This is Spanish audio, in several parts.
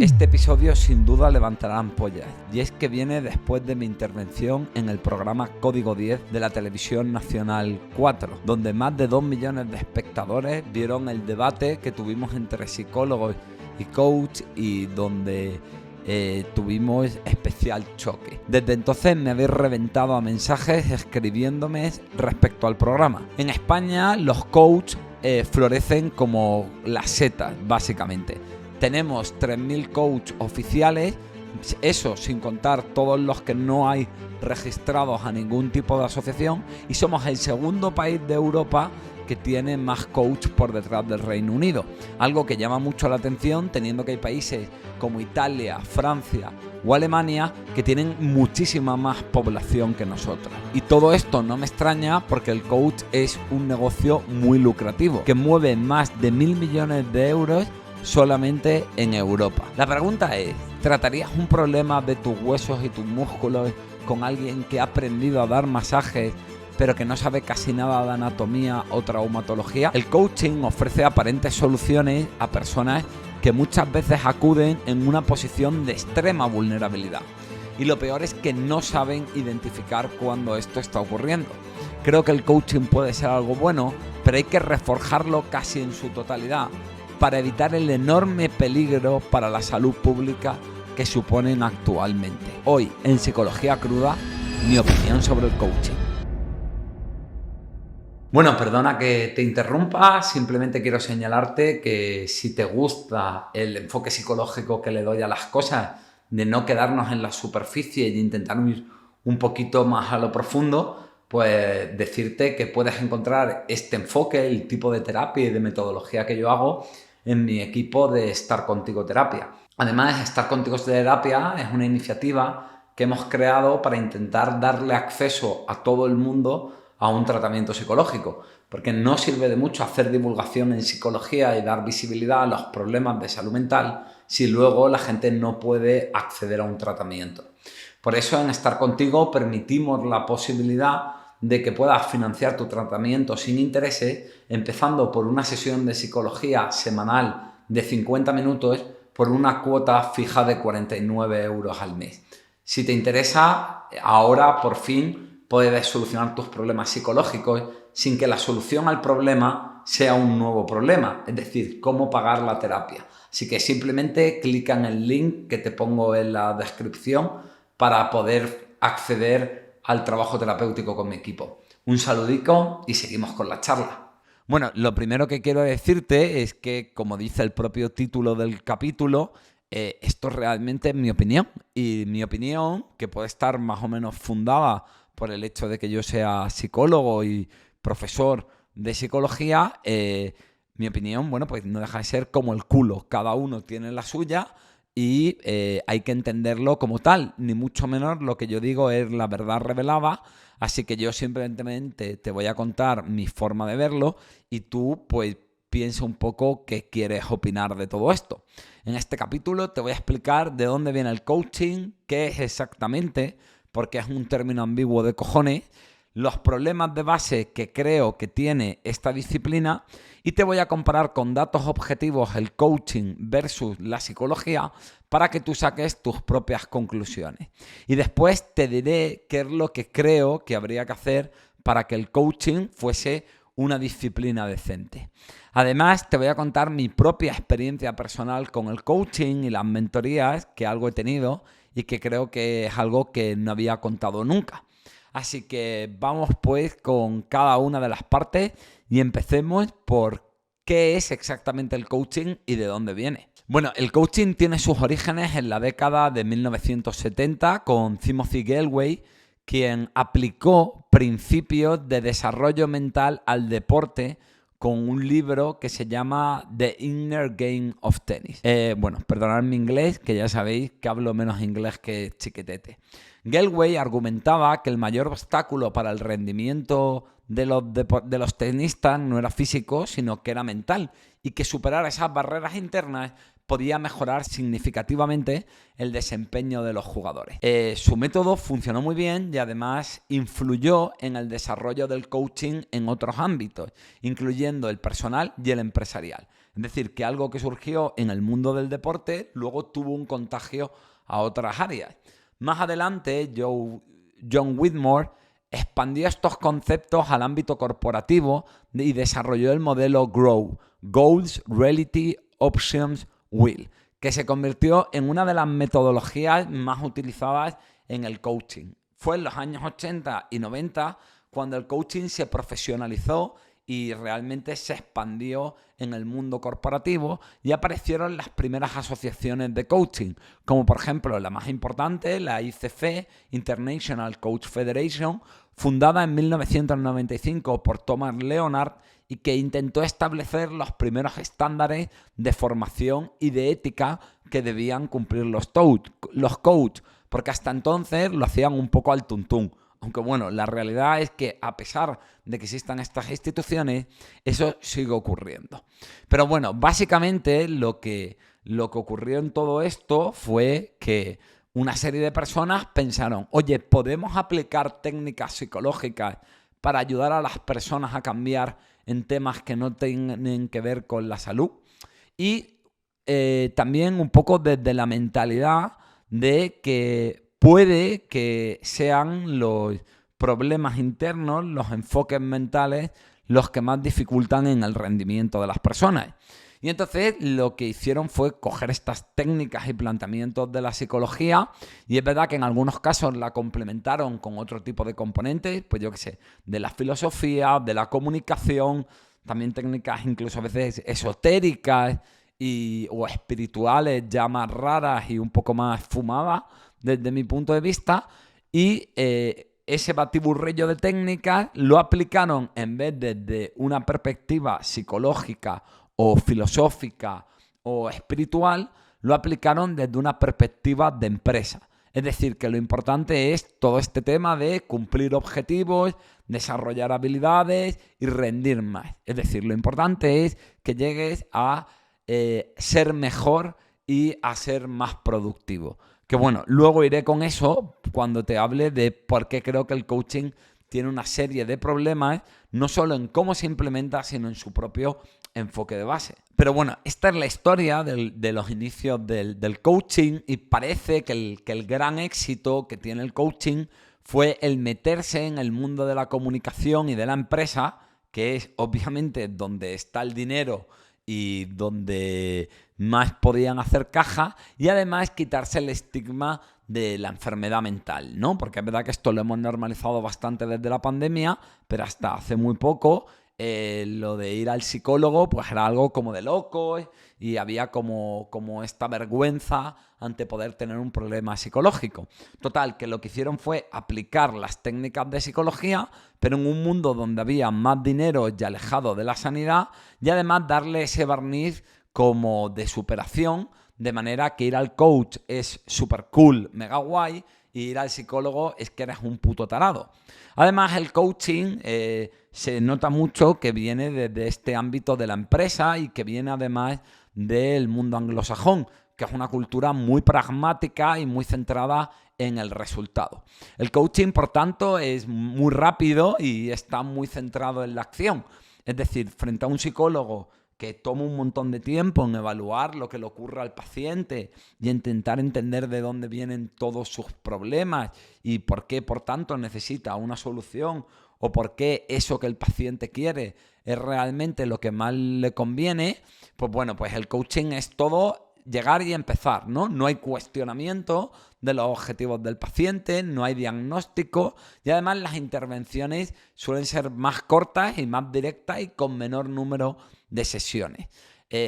Este episodio sin duda levantará ampollas, y es que viene después de mi intervención en el programa Código 10 de la Televisión Nacional 4, donde más de 2 millones de espectadores vieron el debate que tuvimos entre psicólogos y coach y donde tuvimos especial choque. Desde entonces me habéis reventado a mensajes escribiéndome respecto al programa. En España los coaches florecen como las setas, básicamente. Tenemos 3.000 coaches oficiales, eso sin contar todos los que no hay registrados a ningún tipo de asociación, y somos el segundo país de Europa que tiene más coaches por detrás del Reino Unido. Algo que llama mucho la atención teniendo que hay países como Italia, Francia o Alemania que tienen muchísima más población que nosotros. Y todo esto no me extraña porque el coach es un negocio muy lucrativo que mueve más de 1.000 millones de euros solamente en Europa. La pregunta es, ¿tratarías un problema de tus huesos y tus músculos con alguien que ha aprendido a dar masajes pero que no sabe casi nada de anatomía o traumatología? El coaching ofrece aparentes soluciones a personas que muchas veces acuden en una posición de extrema vulnerabilidad. Y lo peor es que no saben identificar cuando esto está ocurriendo. Creo que el coaching puede ser algo bueno, pero hay que reforjarlo casi en su totalidad para evitar el enorme peligro para la salud pública que suponen actualmente. Hoy, en Psicología Cruda, mi opinión sobre el coaching. Bueno, perdona que te interrumpa, simplemente quiero señalarte que si te gusta el enfoque psicológico que le doy a las cosas, de no quedarnos en la superficie y intentar ir un poquito más a lo profundo, pues decirte que puedes encontrar este enfoque, el tipo de terapia y de metodología que yo hago en mi equipo de Estar Contigo Terapia. Además, Estar Contigo Terapia es una iniciativa que hemos creado para intentar darle acceso a todo el mundo a un tratamiento psicológico, porque no sirve de mucho hacer divulgación en psicología y dar visibilidad a los problemas de salud mental si luego la gente no puede acceder a un tratamiento. Por eso en Estar Contigo permitimos la posibilidad de que puedas financiar tu tratamiento sin intereses, empezando por una sesión de psicología semanal de 50 minutos por una cuota fija de 49 euros al mes. Si te interesa, ahora por fin puedes solucionar tus problemas psicológicos sin que la solución al problema sea un nuevo problema, es decir, cómo pagar la terapia. Así que simplemente clica en el link que te pongo en la descripción para poder acceder al trabajo terapéutico con mi equipo. Un saludico y seguimos con la charla. Bueno, lo primero que quiero decirte es que, como dice el propio título del capítulo, esto realmente es mi opinión. Y mi opinión, que puede estar más o menos fundada por el hecho de que yo sea psicólogo y profesor de psicología, mi opinión, bueno, pues no deja de ser como el culo. Cada uno tiene la suya y hay que entenderlo como tal. Ni mucho menos lo que yo digo es la verdad revelada. Así que yo simplemente te voy a contar mi forma de verlo y tú pues piensa un poco qué quieres opinar de todo esto. En este capítulo te voy a explicar de dónde viene el coaching, qué es exactamente, porque es un término ambiguo de cojones, los problemas de base que creo que tiene esta disciplina y te voy a comparar con datos objetivos el coaching versus la psicología para que tú saques tus propias conclusiones. Y después te diré qué es lo que creo que habría que hacer para que el coaching fuese una disciplina decente. Además, te voy a contar mi propia experiencia personal con el coaching y las mentorías, que algo he tenido y que creo que es algo que no había contado nunca. Así que vamos pues con cada una de las partes y empecemos por qué es exactamente el coaching y de dónde viene. Bueno, el coaching tiene sus orígenes en la década de 1970 con Timothy Gallwey, quien aplicó principios de desarrollo mental al deporte con un libro que se llama The Inner Game of Tennis. Bueno, perdonad mi inglés, que ya sabéis que hablo menos inglés que chiquetete. Gallwey argumentaba que el mayor obstáculo para el rendimiento de los tenistas no era físico, sino que era mental, y que superar esas barreras internas podía mejorar significativamente el desempeño de los jugadores. Su método funcionó muy bien y además influyó en el desarrollo del coaching en otros ámbitos, incluyendo el personal y el empresarial. Es decir, que algo que surgió en el mundo del deporte luego tuvo un contagio a otras áreas. Más adelante, John Whitmore expandió estos conceptos al ámbito corporativo y desarrolló el modelo GROW, Goals, Reality, Options, Will, que se convirtió en una de las metodologías más utilizadas en el coaching. Fue en los años 80 y 90 cuando el coaching se profesionalizó y realmente se expandió en el mundo corporativo y aparecieron las primeras asociaciones de coaching, como por ejemplo la más importante, la ICF, International Coach Federation, fundada en 1995 por Thomas Leonard y que intentó establecer los primeros estándares de formación y de ética que debían cumplir los coaches, porque hasta entonces lo hacían un poco al tuntún. Aunque bueno, la realidad es que a pesar de que existan estas instituciones, eso sigue ocurriendo. Pero bueno, básicamente lo que ocurrió en todo esto fue que una serie de personas pensaron, oye, ¿podemos aplicar técnicas psicológicas para ayudar a las personas a cambiar en temas que no tienen que ver con la salud? Y también un poco desde la mentalidad de que puede que sean los problemas internos, los enfoques mentales, los que más dificultan en el rendimiento de las personas. Y entonces lo que hicieron fue coger estas técnicas y planteamientos de la psicología, y es verdad que en algunos casos la complementaron con otro tipo de componentes, pues yo qué sé, de la filosofía, de la comunicación, también técnicas incluso a veces esotéricas o espirituales ya más raras y un poco más fumadas desde mi punto de vista, y ese batiburrillo de técnicas lo aplicaron en vez desde una perspectiva psicológica o filosófica o espiritual, lo aplicaron desde una perspectiva de empresa. Es decir, que lo importante es todo este tema de cumplir objetivos, desarrollar habilidades y rendir más. Es decir, lo importante es que llegues a ser mejor y a ser más productivo. Que bueno, luego iré con eso cuando te hable de por qué creo que el coaching tiene una serie de problemas, no solo en cómo se implementa, sino en su propio enfoque de base. Pero bueno, esta es la historia de los inicios del coaching, y parece que el gran éxito que tiene el coaching fue el meterse en el mundo de la comunicación y de la empresa, que es obviamente donde está el dinero y donde más podían hacer caja, y además quitarse el estigma de la enfermedad mental, ¿no? Porque es verdad que esto lo hemos normalizado bastante desde la pandemia, pero hasta hace muy poco lo de ir al psicólogo pues era algo como de locos, y había como esta vergüenza ante poder tener un problema psicológico. Total, que lo que hicieron fue aplicar las técnicas de psicología, pero en un mundo donde había más dinero y alejado de la sanidad, y además darle ese barniz como de superación, de manera que ir al coach es súper cool, mega guay, y ir al psicólogo es que eres un puto tarado. Además, el coaching se nota mucho que viene desde este ámbito de la empresa y que viene además del mundo anglosajón, que es una cultura muy pragmática y muy centrada en el resultado. El coaching, por tanto, es muy rápido y está muy centrado en la acción. Es decir, frente a un psicólogo que toma un montón de tiempo en evaluar lo que le ocurre al paciente y intentar entender de dónde vienen todos sus problemas y por qué, por tanto, necesita una solución, o por qué eso que el paciente quiere es realmente lo que más le conviene, pues bueno, pues el coaching es todo llegar y empezar, ¿no? No hay cuestionamiento de los objetivos del paciente, no hay diagnóstico, y además las intervenciones suelen ser más cortas y más directas y con menor número de sesiones.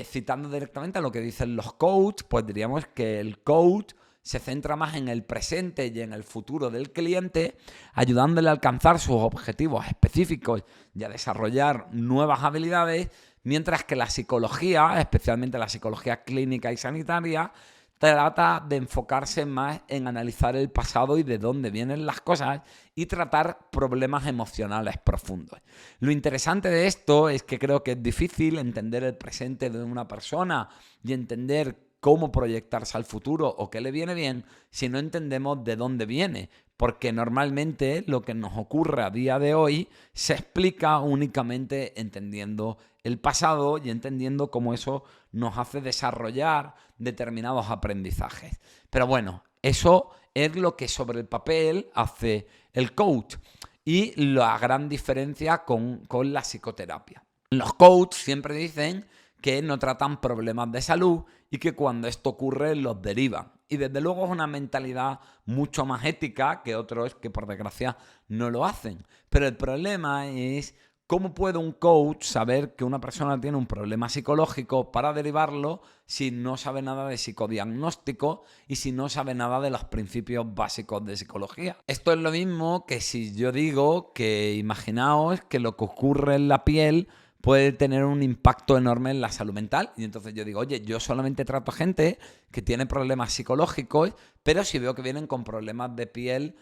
Citando directamente a lo que dicen los coaches, pues diríamos que el coach se centra más en el presente y en el futuro del cliente, ayudándole a alcanzar sus objetivos específicos y a desarrollar nuevas habilidades, mientras que la psicología, especialmente la psicología clínica y sanitaria, trata de enfocarse más en analizar el pasado y de dónde vienen las cosas y tratar problemas emocionales profundos. Lo interesante de esto es que creo que es difícil entender el presente de una persona y entender cómo proyectarse al futuro o qué le viene bien si no entendemos de dónde viene. Porque normalmente lo que nos ocurre a día de hoy se explica únicamente entendiendo el pasado y entendiendo cómo eso nos hace desarrollar determinados aprendizajes. Pero bueno, eso es lo que sobre el papel hace el coach y la gran diferencia con la psicoterapia. Los coaches siempre dicen que no tratan problemas de salud y que cuando esto ocurre los derivan. Y desde luego es una mentalidad mucho más ética que otros que por desgracia no lo hacen. Pero el problema es cómo puede un coach saber que una persona tiene un problema psicológico para derivarlo si no sabe nada de psicodiagnóstico y si no sabe nada de los principios básicos de psicología. Esto es lo mismo que si yo digo que imaginaos que lo que ocurre en la piel puede tener un impacto enorme en la salud mental. Y entonces yo digo, oye, yo solamente trato a gente que tiene problemas psicológicos, pero si veo que vienen con problemas de piel,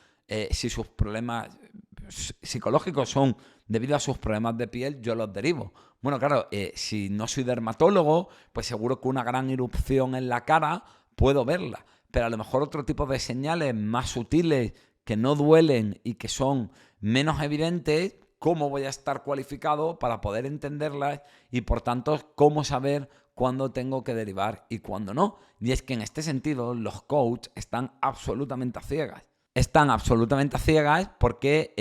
si sus problemas psicológicos son debido a sus problemas de piel, yo los derivo. Bueno, claro, si no soy dermatólogo, pues seguro que una gran erupción en la cara puedo verla. Pero a lo mejor otro tipo de señales más sutiles que no duelen y que son menos evidentes, ¿cómo voy a estar cualificado para poder entenderlas y por tanto cómo saber cuándo tengo que derivar y cuándo no? Y es que en este sentido los coaches están absolutamente a ciegas. Están absolutamente a ciegas porque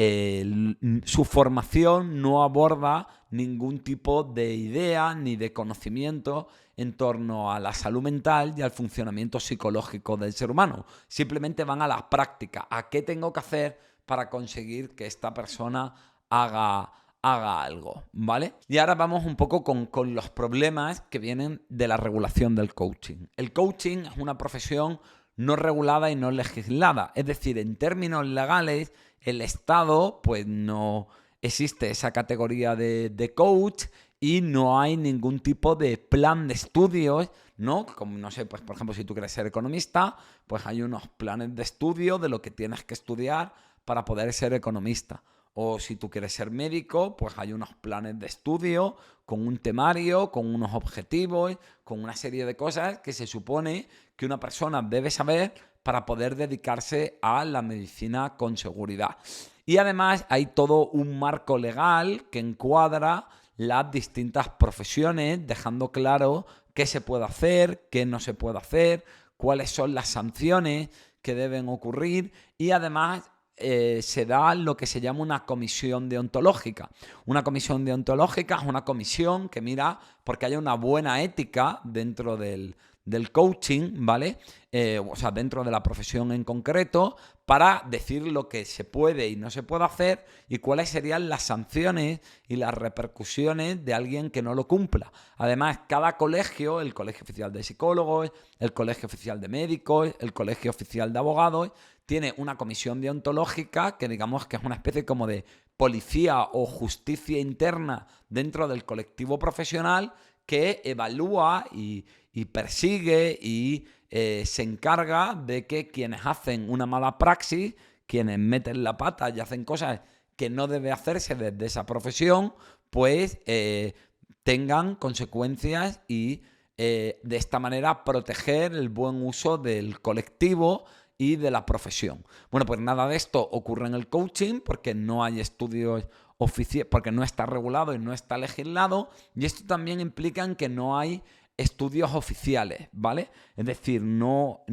su formación no aborda ningún tipo de idea ni de conocimiento en torno a la salud mental y al funcionamiento psicológico del ser humano. Simplemente van a la práctica. ¿A qué tengo que hacer para conseguir que esta persona haga algo, ¿vale? Y ahora vamos un poco con los problemas que vienen de la regulación del coaching. El coaching es una profesión no regulada y no legislada. Es decir, en términos legales, el Estado, pues no existe esa categoría de coach y no hay ningún tipo de plan de estudios, ¿no? Como, no sé, pues por ejemplo, si tú quieres ser economista, pues hay unos planes de estudio de lo que tienes que estudiar para poder ser economista. O si tú quieres ser médico, pues hay unos planes de estudio con un temario, con unos objetivos, con una serie de cosas que se supone que una persona debe saber para poder dedicarse a la medicina con seguridad. Y además hay todo un marco legal que encuadra las distintas profesiones, dejando claro qué se puede hacer, qué no se puede hacer, cuáles son las sanciones que deben ocurrir y además se da lo que se llama una comisión deontológica. Una comisión deontológica es una comisión que mira porque haya una buena ética dentro del coaching, ¿vale? O sea, dentro de la profesión en concreto, para decir lo que se puede y no se puede hacer y cuáles serían las sanciones y las repercusiones de alguien que no lo cumpla. Además, cada colegio, el Colegio Oficial de Psicólogos, el Colegio Oficial de Médicos, el Colegio Oficial de Abogados, tiene una comisión deontológica que digamos que es una especie como de policía o justicia interna dentro del colectivo profesional que evalúa y persigue y se encarga de que quienes hacen una mala praxis, quienes meten la pata y hacen cosas que no debe hacerse desde esa profesión, pues tengan consecuencias y de esta manera proteger el buen uso del colectivo y de la profesión. Bueno, pues nada de esto ocurre en el coaching porque no hay estudios oficiales, porque no está regulado y no está legislado, y esto también implica en que no hay estudios oficiales, ¿vale? Es decir, no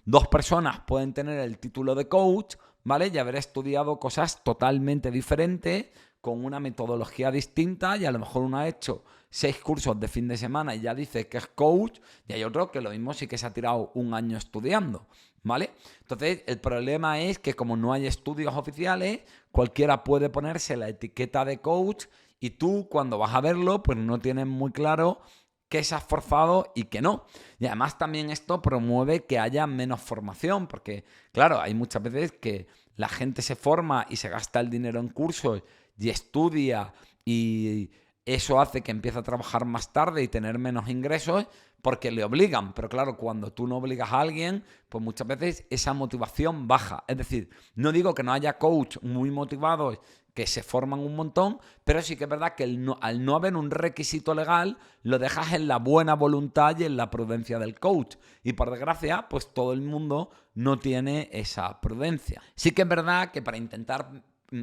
dos personas pueden tener el título de coach, ¿vale? Y haber estudiado cosas totalmente diferentes, con una metodología distinta, y a lo mejor uno ha hecho 6 cursos de fin de semana y ya dice que es coach, y hay otro que lo mismo sí que se ha tirado un año estudiando, ¿vale? Entonces, el problema es que como no hay estudios oficiales, cualquiera puede ponerse la etiqueta de coach y tú cuando vas a verlo, pues no tienes muy claro qué se ha forzado y qué no. Y además también esto promueve que haya menos formación, porque claro, hay muchas veces que la gente se forma y se gasta el dinero en cursos y estudia y eso hace que empiece a trabajar más tarde y tener menos ingresos porque le obligan. Pero claro, cuando tú no obligas a alguien, pues muchas veces esa motivación baja. Es decir, no digo que no haya coach muy motivados que se forman un montón, pero sí que es verdad que al no haber un requisito legal, lo dejas en la buena voluntad y en la prudencia del coach. Y por desgracia, pues todo el mundo no tiene esa prudencia. Sí que es verdad que para intentar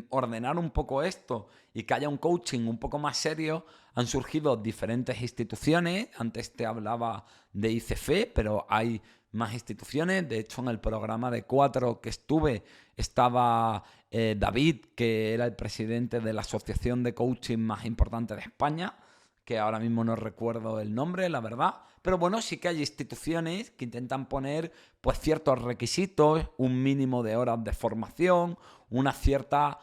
ordenar un poco esto y que haya un coaching un poco más serio, han surgido diferentes instituciones. Antes te hablaba de ICF, pero hay más instituciones. De hecho, en el programa de 4 que estuve estaba David, que era el presidente de la asociación de coaching más importante de España, que ahora mismo no recuerdo el nombre, la verdad. Pero bueno, sí que hay instituciones que intentan poner pues ciertos requisitos, un mínimo de horas de formación, unas ciertas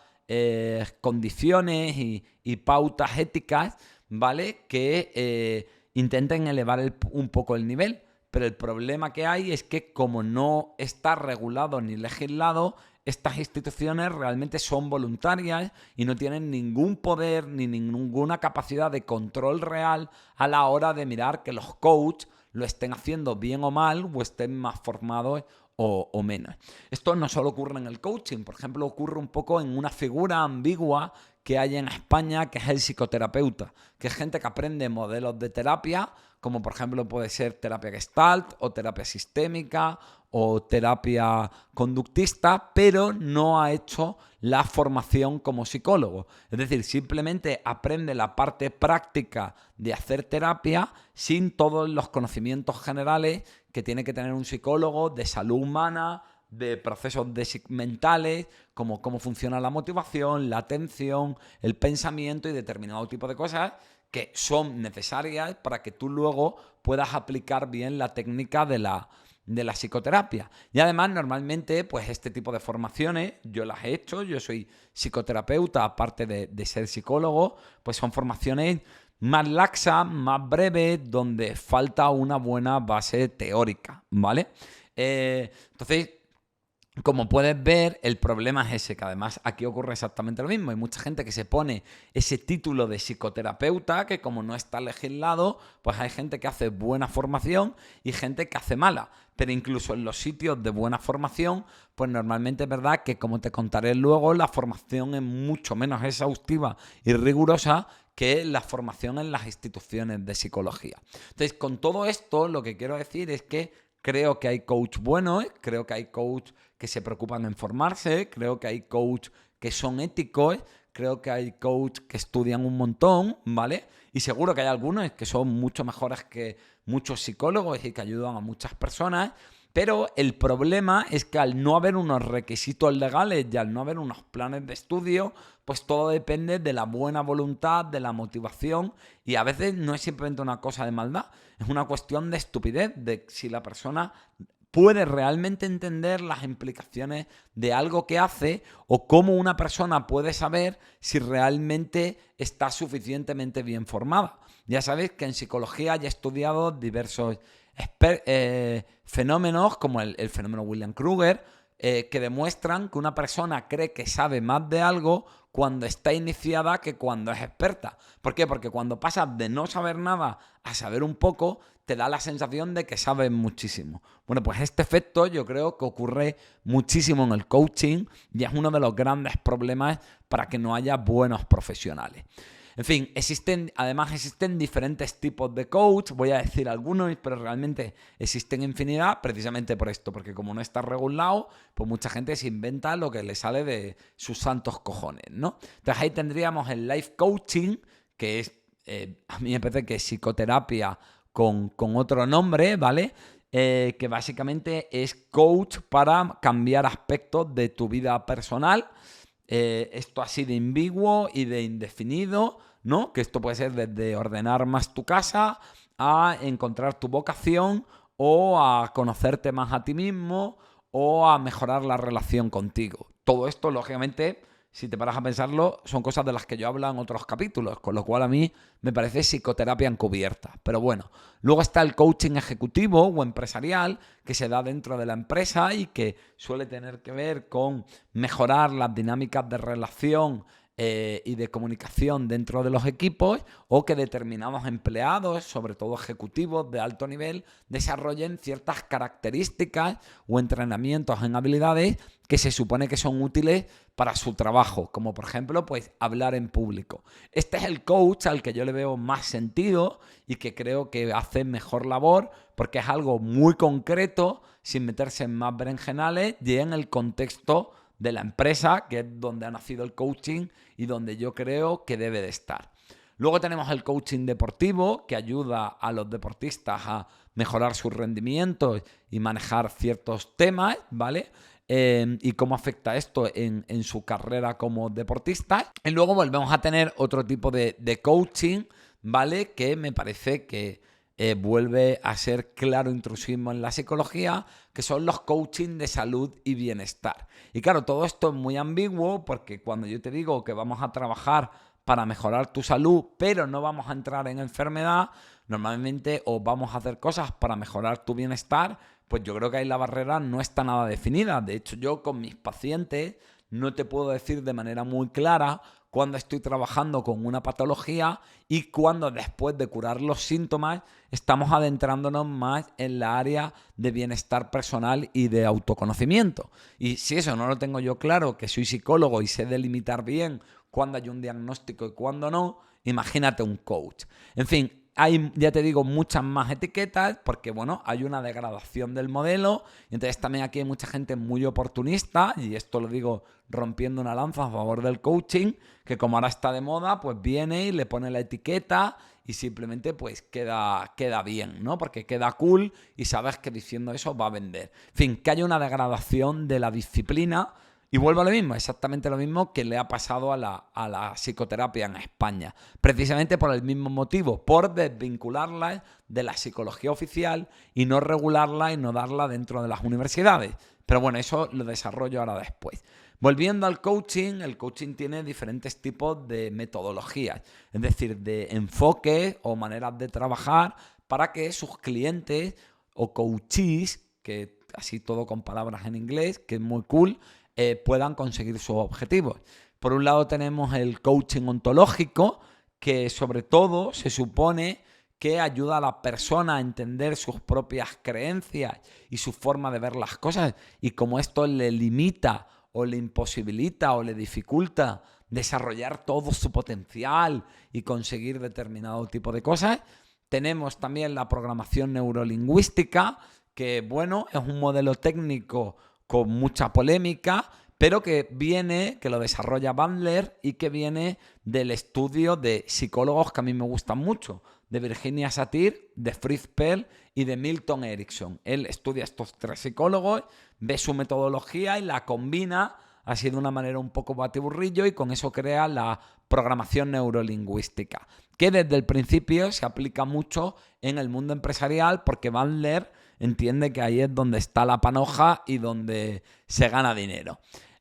condiciones y pautas éticas, ¿vale? Que intenten elevar un poco el nivel. Pero el problema que hay es que como no está regulado ni legislado, estas instituciones realmente son voluntarias y no tienen ningún poder ni ninguna capacidad de control real a la hora de mirar que los coaches lo estén haciendo bien o mal o estén más formados o menos. Esto no solo ocurre en el coaching, por ejemplo, ocurre un poco en una figura ambigua que hay en España, que es el psicoterapeuta, que es gente que aprende modelos de terapia, como por ejemplo puede ser terapia Gestalt o terapia sistémica o terapia conductista, pero no ha hecho la formación como psicólogo. Es decir, simplemente aprende la parte práctica de hacer terapia sin todos los conocimientos generales que tiene que tener un psicólogo de salud humana, de procesos mentales, como cómo funciona la motivación, la atención, el pensamiento y determinado tipo de cosas que son necesarias para que tú luego puedas aplicar bien la técnica de la psicoterapia. Y además, normalmente, pues este tipo de formaciones, yo las he hecho, yo soy psicoterapeuta, aparte de ser psicólogo, pues son formaciones más laxas, más breves, donde falta una buena base teórica, ¿vale? Entonces, como puedes ver, el problema es ese, que además aquí ocurre exactamente lo mismo. Hay mucha gente que se pone ese título de psicoterapeuta, que como no está legislado, pues hay gente que hace buena formación y gente que hace mala. Pero incluso en los sitios de buena formación, pues normalmente es verdad que, como te contaré luego, la formación es mucho menos exhaustiva y rigurosa que la formación en las instituciones de psicología. Entonces, con todo esto, lo que quiero decir es que creo que hay coach buenos, creo que hay coach que se preocupan en formarse, creo que hay coach que son éticos, creo que hay coach que estudian un montón, ¿vale? Y seguro que hay algunos que son mucho mejores que muchos psicólogos y que ayudan a muchas personas, pero el problema es que al no haber unos requisitos legales y al no haber unos planes de estudio, pues todo depende de la buena voluntad, de la motivación, y a veces no es simplemente una cosa de maldad, es una cuestión de estupidez, de si la persona puede realmente entender las implicaciones de algo que hace o cómo una persona puede saber si realmente está suficientemente bien formada. Ya sabéis que en psicología hay estudiado diversos fenómenos, como el fenómeno William-Kruger, que demuestran que una persona cree que sabe más de algo cuando está iniciada que cuando es experta. ¿Por qué? Porque cuando pasas de no saber nada a saber un poco, te da la sensación de que sabes muchísimo. Bueno, pues este efecto yo creo que ocurre muchísimo en el coaching y es uno de los grandes problemas para que no haya buenos profesionales. En fin, además existen diferentes tipos de coach, voy a decir algunos, pero realmente existen infinidad precisamente por esto, porque como no está regulado, pues mucha gente se inventa lo que le sale de sus santos cojones, ¿no? Entonces ahí tendríamos el life coaching, que es, a mí me parece que es psicoterapia con otro nombre, ¿vale? Que básicamente es coach para cambiar aspectos de tu vida personal. Esto así de ambiguo y de indefinido, ¿no? Que esto puede ser desde ordenar más tu casa a encontrar tu vocación o a conocerte más a ti mismo o a mejorar la relación contigo. Todo esto, lógicamente, si te paras a pensarlo, son cosas de las que yo hablo en otros capítulos, con lo cual a mí me parece psicoterapia encubierta. Pero bueno, luego está el coaching ejecutivo o empresarial, que se da dentro de la empresa y que suele tener que ver con mejorar las dinámicas de relación y de comunicación dentro de los equipos, o que determinados empleados, sobre todo ejecutivos de alto nivel, desarrollen ciertas características o entrenamientos en habilidades que se supone que son útiles para su trabajo, como por ejemplo, pues hablar en público. Este es el coach al que yo le veo más sentido y que creo que hace mejor labor, porque es algo muy concreto, sin meterse en más berenjenales y en el contexto de la empresa, que es donde ha nacido el coaching y donde yo creo que debe de estar. Luego tenemos el coaching deportivo, que ayuda a los deportistas a mejorar sus rendimientos y manejar ciertos temas, ¿vale? Y cómo afecta esto en su carrera como deportista. Y luego volvemos a tener otro tipo de coaching, ¿vale? Que me parece que vuelve a ser claro intrusismo en la psicología, que son los coaching de salud y bienestar. Y claro, todo esto es muy ambiguo, porque cuando yo te digo que vamos a trabajar para mejorar tu salud, pero no vamos a entrar en enfermedad, normalmente o vamos a hacer cosas para mejorar tu bienestar, pues yo creo que ahí la barrera no está nada definida. De hecho, yo con mis pacientes no te puedo decir de manera muy clara cuando estoy trabajando con una patología y cuando después de curar los síntomas estamos adentrándonos más en la área de bienestar personal y de autoconocimiento. Y si eso no lo tengo yo claro, que soy psicólogo y sé delimitar bien cuándo hay un diagnóstico y cuándo no, imagínate un coach. En fin, hay, ya te digo, muchas más etiquetas porque, bueno, hay una degradación del modelo y entonces también aquí hay mucha gente muy oportunista, y esto lo digo rompiendo una lanza a favor del coaching, que como ahora está de moda, pues viene y le pone la etiqueta y simplemente pues queda bien, ¿no? Porque queda cool y sabes que diciendo eso va a vender. En fin, que haya una degradación de la disciplina. Y vuelvo a lo mismo, exactamente lo mismo que le ha pasado a la psicoterapia en España. Precisamente por el mismo motivo, por desvincularla de la psicología oficial y no regularla y no darla dentro de las universidades. Pero bueno, eso lo desarrollo ahora después. Volviendo al coaching, el coaching tiene diferentes tipos de metodologías, es decir, de enfoques o maneras de trabajar para que sus clientes o coachees, que así todo con palabras en inglés, que es muy cool, puedan conseguir sus objetivos. Por un lado tenemos el coaching ontológico, que sobre todo se supone que ayuda a la persona a entender sus propias creencias y su forma de ver las cosas, y como esto le limita o le imposibilita o le dificulta desarrollar todo su potencial y conseguir determinado tipo de cosas. Tenemos también la programación neurolingüística, que bueno, es un modelo técnico con mucha polémica, pero que lo desarrolla Bandler y que viene del estudio de psicólogos que a mí me gustan mucho, de Virginia Satir, de Fritz Perls y de Milton Erickson. Él estudia a estos tres psicólogos, ve su metodología y la combina así de una manera un poco batiburrillo, y con eso crea la programación neurolingüística, que desde el principio se aplica mucho en el mundo empresarial, porque Bandler entiende que ahí es donde está la panoja y donde se gana dinero.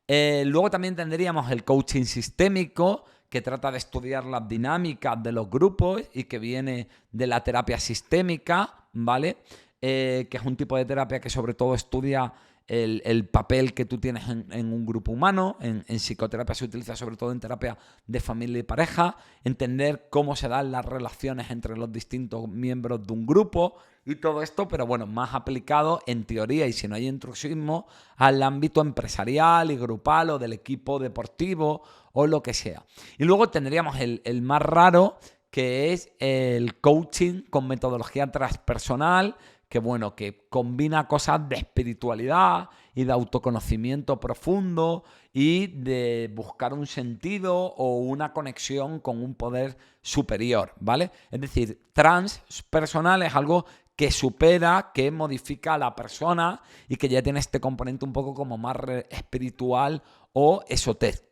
Luego también tendríamos el coaching sistémico, que trata de estudiar las dinámicas de los grupos y que viene de la terapia sistémica, ¿vale? Que es un tipo de terapia que sobre todo estudia el papel que tú tienes en un grupo humano. En psicoterapia se utiliza sobre todo en terapia de familia y pareja, entender cómo se dan las relaciones entre los distintos miembros de un grupo y todo esto, pero bueno, más aplicado en teoría y si no hay intrusismo al ámbito empresarial y grupal o del equipo deportivo o lo que sea. Y luego tendríamos el más raro, que es el coaching con metodología transpersonal, que bueno, que combina cosas de espiritualidad y de autoconocimiento profundo y de buscar un sentido o una conexión con un poder superior, ¿vale? Es decir, transpersonal es algo que supera, que modifica a la persona y que ya tiene este componente un poco como más espiritual o esotérico,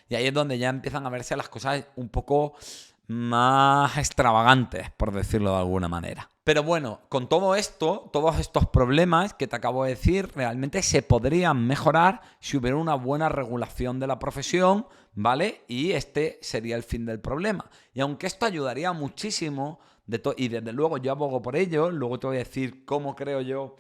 y ahí es donde ya empiezan a verse las cosas un poco más extravagantes, por decirlo de alguna manera. Pero bueno, con todo esto, todos estos problemas que te acabo de decir, realmente se podrían mejorar si hubiera una buena regulación de la profesión, ¿vale? Y este sería el fin del problema. Y aunque esto ayudaría muchísimo, y desde luego yo abogo por ello, luego te voy a decir cómo creo yo,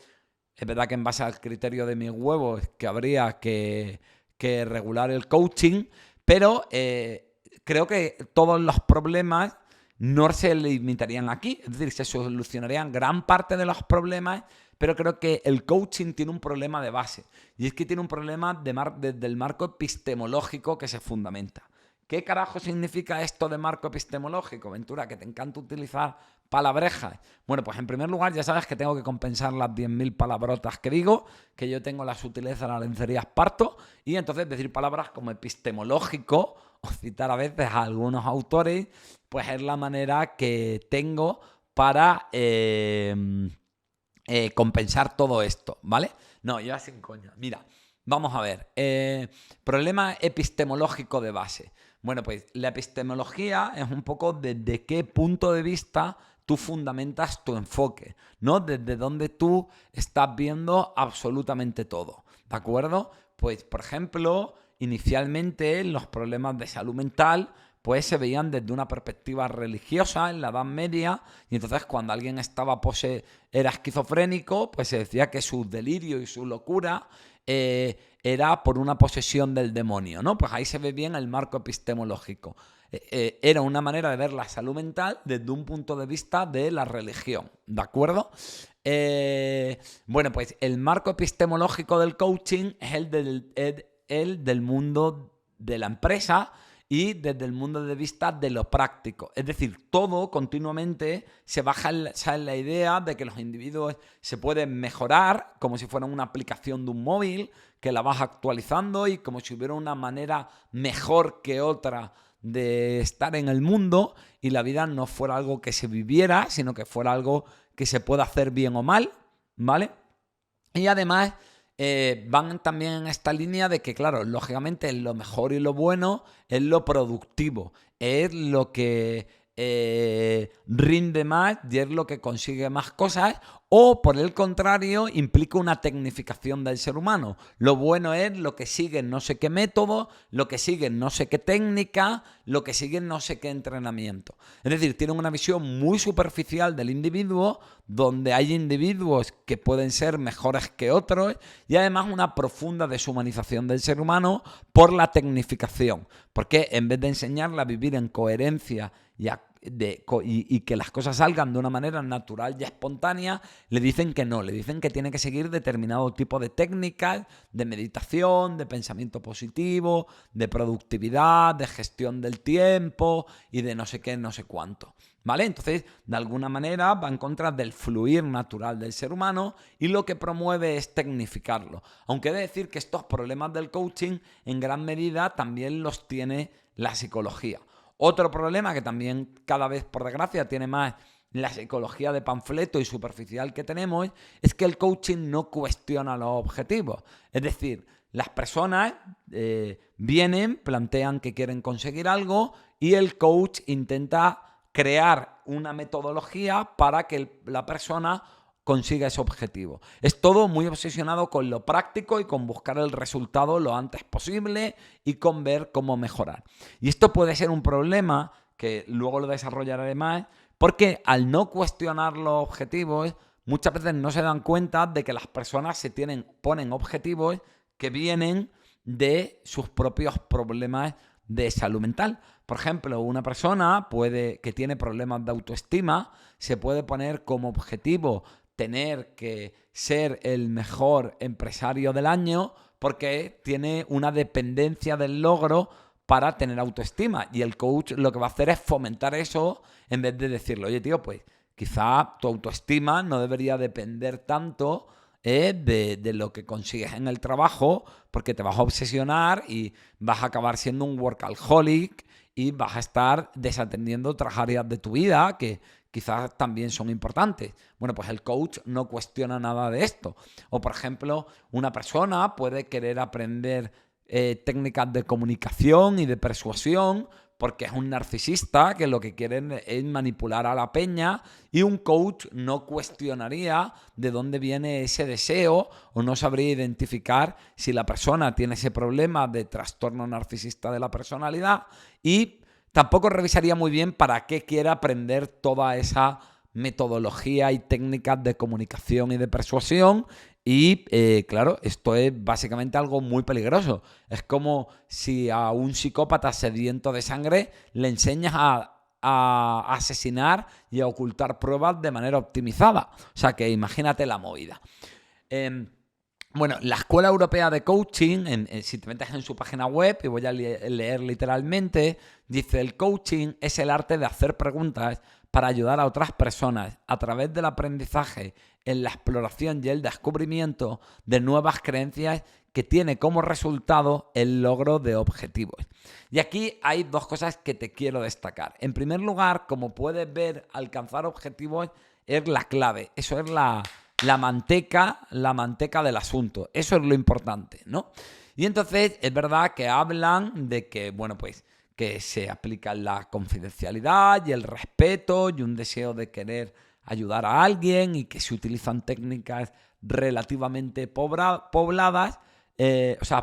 es verdad que en base al criterio de mis huevos, que habría que que regular el coaching, pero creo que todos los problemas no se limitarían aquí, es decir, se solucionarían gran parte de los problemas, pero creo que el coaching tiene un problema de base, y es que tiene un problema desde el marco epistemológico que se fundamenta. ¿Qué carajo significa esto de marco epistemológico, Ventura? Que te encanta utilizar palabrejas. Bueno, pues en primer lugar ya sabes que tengo que compensar las 10.000 palabrotas que digo, que yo tengo la sutileza de la lencería esparto, y entonces decir palabras como epistemológico o citar a veces a algunos autores, pues es la manera que tengo para compensar todo esto, ¿vale? No, yo sin coña. Mira, vamos a ver. Problema epistemológico de base. Bueno, pues la epistemología es un poco desde qué punto de vista tú fundamentas tu enfoque, ¿no? Desde donde tú estás viendo absolutamente todo, ¿de acuerdo? Pues, por ejemplo, inicialmente los problemas de salud mental pues se veían desde una perspectiva religiosa en la Edad Media, y entonces cuando alguien era esquizofrénico, pues se decía que su delirio y su locura era por una posesión del demonio, ¿no? Pues ahí se ve bien el marco epistemológico. Era una manera de ver la salud mental desde un punto de vista de la religión, ¿de acuerdo? Bueno, pues el marco epistemológico del coaching es el del mundo de la empresa y desde el mundo de vista de lo práctico. Es decir, todo continuamente se basa en la idea de que los individuos se pueden mejorar como si fuera una aplicación de un móvil, que la vas actualizando y como si hubiera una manera mejor que otra de estar en el mundo, y la vida no fuera algo que se viviera, sino que fuera algo que se pueda hacer bien o mal, ¿vale? Y además van también en esta línea de que, claro, lógicamente lo mejor y lo bueno es lo productivo, es lo que rinde más y es lo que consigue más cosas, o por el contrario implica una tecnificación del ser humano. Lo bueno es lo que sigue no sé qué método, lo que sigue no sé qué técnica, lo que sigue no sé qué entrenamiento. Es decir, tienen una visión muy superficial del individuo, donde hay individuos que pueden ser mejores que otros, y además una profunda deshumanización del ser humano por la tecnificación, porque en vez de enseñarle a vivir en coherencia y que las cosas salgan de una manera natural y espontánea, le dicen que no, le dicen que tiene que seguir determinado tipo de técnicas, de meditación, de pensamiento positivo, de productividad, de gestión del tiempo y de no sé qué, no sé cuánto, ¿vale? Entonces, de alguna manera va en contra del fluir natural del ser humano, y lo que promueve es tecnificarlo. Aunque he de decir que estos problemas del coaching en gran medida también los tiene la psicología. Otro problema que también cada vez, por desgracia, tiene más la psicología de panfleto y superficial que tenemos, es que el coaching no cuestiona los objetivos. Es decir, las personas vienen, plantean que quieren conseguir algo, y el coach intenta crear una metodología para que la persona consiga ese objetivo. Es todo muy obsesionado con lo práctico y con buscar el resultado lo antes posible y con ver cómo mejorar. Y esto puede ser un problema, que luego lo desarrollaré más, porque al no cuestionar los objetivos, muchas veces no se dan cuenta de que las personas ponen objetivos que vienen de sus propios problemas de salud mental. Por ejemplo, una persona que tiene problemas de autoestima se puede poner como objetivo tener que ser el mejor empresario del año, porque tiene una dependencia del logro para tener autoestima, y el coach lo que va a hacer es fomentar eso en vez de decirle, oye tío, pues quizá tu autoestima no debería depender tanto de lo que consigues en el trabajo, porque te vas a obsesionar y vas a acabar siendo un workaholic y vas a estar desatendiendo otras áreas de tu vida que quizás también son importantes. Bueno, pues el coach no cuestiona nada de esto. O, por ejemplo, una persona puede querer aprender técnicas de comunicación y de persuasión porque es un narcisista que lo que quiere es manipular a la peña, y un coach no cuestionaría de dónde viene ese deseo, o no sabría identificar si la persona tiene ese problema de trastorno narcisista de la personalidad, y tampoco revisaría muy bien para qué quiere aprender toda esa metodología y técnicas de comunicación y de persuasión, Y claro, esto es básicamente algo muy peligroso. Es como si a un psicópata sediento de sangre le enseñas a asesinar y a ocultar pruebas de manera optimizada. O sea que imagínate la movida. Eh, bueno, la Escuela Europea de Coaching, si te metes en su página web, y voy a leer literalmente, dice: el coaching es el arte de hacer preguntas para ayudar a otras personas a través del aprendizaje, en la exploración y el descubrimiento de nuevas creencias que tiene como resultado el logro de objetivos. Y aquí hay dos cosas que te quiero destacar. En primer lugar, como puedes ver, alcanzar objetivos es la clave. Eso es la manteca del asunto. Eso es lo importante, ¿no? Y entonces es verdad que hablan de que, bueno, pues que se aplica la confidencialidad y el respeto y un deseo de querer ayudar a alguien y que se utilizan técnicas relativamente pobladas,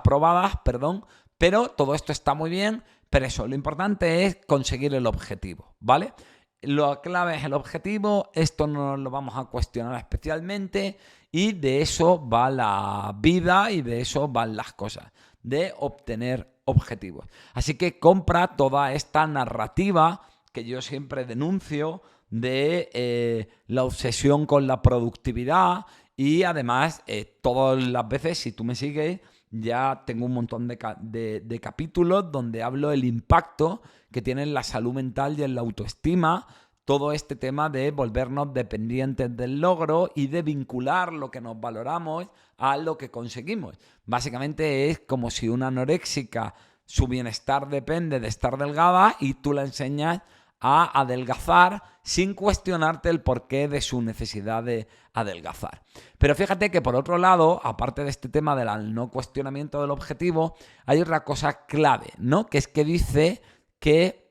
probadas, perdón, pero todo esto está muy bien, pero eso, lo importante es conseguir el objetivo, ¿vale? Lo clave es el objetivo, esto no lo vamos a cuestionar especialmente y de eso va la vida y de eso van las cosas, de obtener objetivos. Así que compra toda esta narrativa que yo siempre denuncio de la obsesión con la productividad y además todas las veces, si tú me sigues, ya tengo un montón de capítulos donde hablo del impacto que tiene en la salud mental y en la autoestima todo este tema de volvernos dependientes del logro y de vincular lo que nos valoramos a lo que conseguimos. Básicamente es como si una anoréxica, su bienestar depende de estar delgada y tú la enseñas a adelgazar sin cuestionarte el porqué de su necesidad de adelgazar. Pero fíjate que por otro lado, aparte de este tema del no cuestionamiento del objetivo, hay otra cosa clave, ¿no? Que es que dice que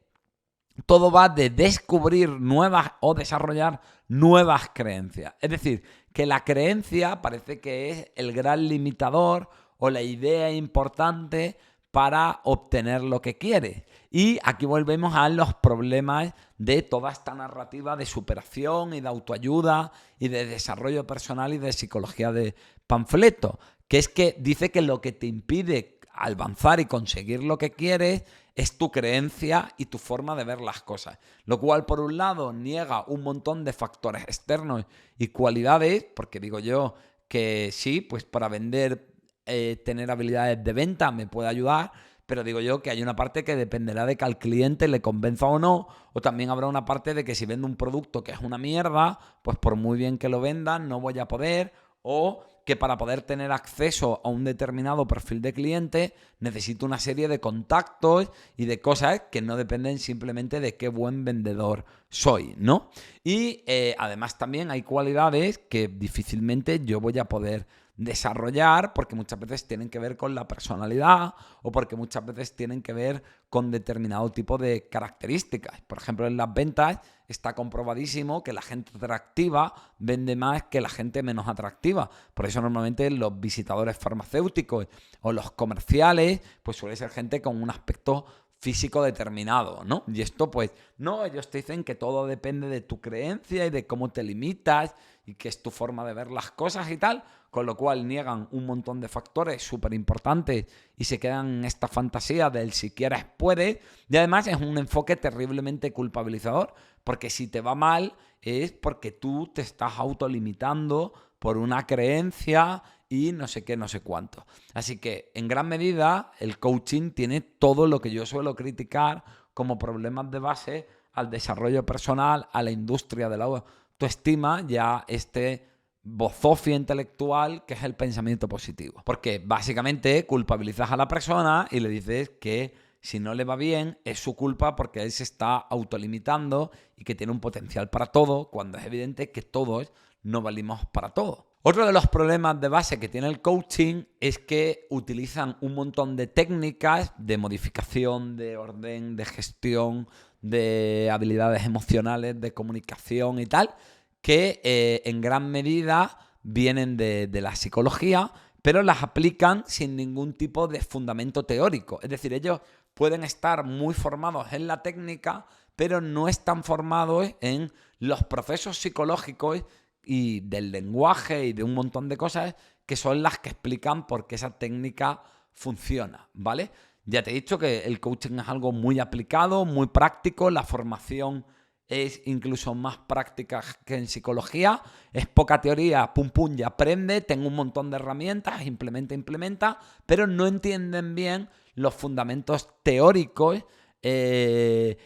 todo va de descubrir nuevas o desarrollar nuevas creencias. Es decir, que la creencia parece que es el gran limitador o la idea importante para obtener lo que quieres. Y aquí volvemos a los problemas de toda esta narrativa de superación y de autoayuda y de desarrollo personal y de psicología de panfleto, que es que dice que lo que te impide avanzar y conseguir lo que quieres es tu creencia y tu forma de ver las cosas. Lo cual, por un lado, niega un montón de factores externos y cualidades, porque digo yo que sí, pues para vender, tener habilidades de venta me puede ayudar, pero digo yo que hay una parte que dependerá de que al cliente le convenza o no, o también habrá una parte de que si vendo un producto que es una mierda, pues por muy bien que lo vendan, no voy a poder, o que para poder tener acceso a un determinado perfil de cliente necesito una serie de contactos y de cosas que no dependen simplemente de qué buen vendedor soy, ¿no? Y además también hay cualidades que difícilmente yo voy a poder desarrollar porque muchas veces tienen que ver con la personalidad o porque muchas veces tienen que ver con determinado tipo de características. Por ejemplo, en las ventas está comprobadísimo que la gente atractiva vende más que la gente menos atractiva. Por eso normalmente los visitadores farmacéuticos o los comerciales pues suele ser gente con un aspecto físico determinado, ¿no? Y esto pues no, ellos te dicen que todo depende de tu creencia y de cómo te limitas y que es tu forma de ver las cosas y tal, con lo cual niegan un montón de factores súper importantes y se quedan en esta fantasía del si quieres puedes, y además es un enfoque terriblemente culpabilizador, porque si te va mal es porque tú te estás autolimitando por una creencia y no sé qué, no sé cuánto. Así que en gran medida el coaching tiene todo lo que yo suelo criticar como problemas de base al desarrollo personal, a la industria de la autoestima y a este bozofia intelectual que es el pensamiento positivo. Porque básicamente culpabilizas a la persona y le dices que si no le va bien es su culpa porque él se está autolimitando y que tiene un potencial para todo, cuando es evidente que todos no valimos para todo. Otro de los problemas de base que tiene el coaching es que utilizan un montón de técnicas de modificación, de orden, de gestión, de habilidades emocionales, de comunicación y tal, que en gran medida vienen de la psicología, pero las aplican sin ningún tipo de fundamento teórico. Es decir, ellos pueden estar muy formados en la técnica, pero no están formados en los procesos psicológicos y del lenguaje y de un montón de cosas que son las que explican por qué esa técnica funciona, ¿vale? Ya te he dicho que el coaching es algo muy aplicado, muy práctico, la formación es incluso más práctica que en psicología, es poca teoría, pum pum, ya aprende, tengo un montón de herramientas, implementa, pero no entienden bien los fundamentos teóricos que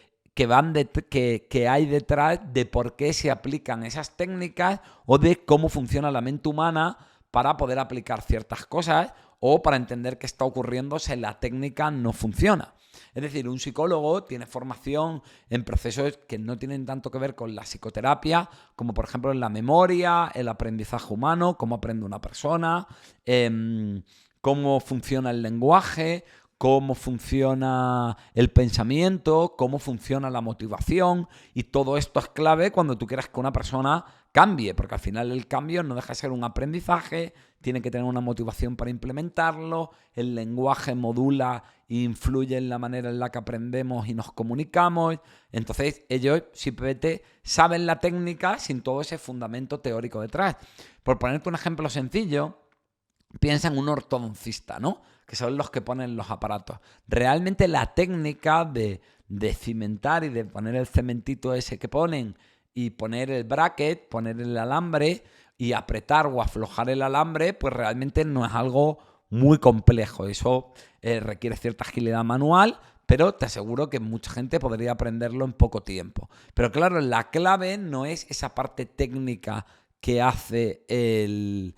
hay detrás de por qué se aplican esas técnicas o de cómo funciona la mente humana para poder aplicar ciertas cosas o para entender qué está ocurriendo si la técnica no funciona. Es decir, un psicólogo tiene formación en procesos que no tienen tanto que ver con la psicoterapia, como por ejemplo en la memoria, el aprendizaje humano, cómo aprende una persona, cómo funciona el lenguaje, cómo funciona el pensamiento, cómo funciona la motivación, y todo esto es clave cuando tú quieras que una persona cambie, porque al final el cambio no deja de ser un aprendizaje, tiene que tener una motivación para implementarlo, el lenguaje modula e influye en la manera en la que aprendemos y nos comunicamos. Entonces ellos simplemente saben la técnica sin todo ese fundamento teórico detrás. Por ponerte un ejemplo sencillo, piensa en un ortodoncista, ¿no? Que son los que ponen los aparatos. Realmente la técnica de cimentar y de poner el cementito ese que ponen y poner el bracket, poner el alambre y apretar o aflojar el alambre, pues realmente no es algo muy complejo. Eso requiere cierta agilidad manual, pero te aseguro que mucha gente podría aprenderlo en poco tiempo. Pero claro, la clave no es esa parte técnica que hace el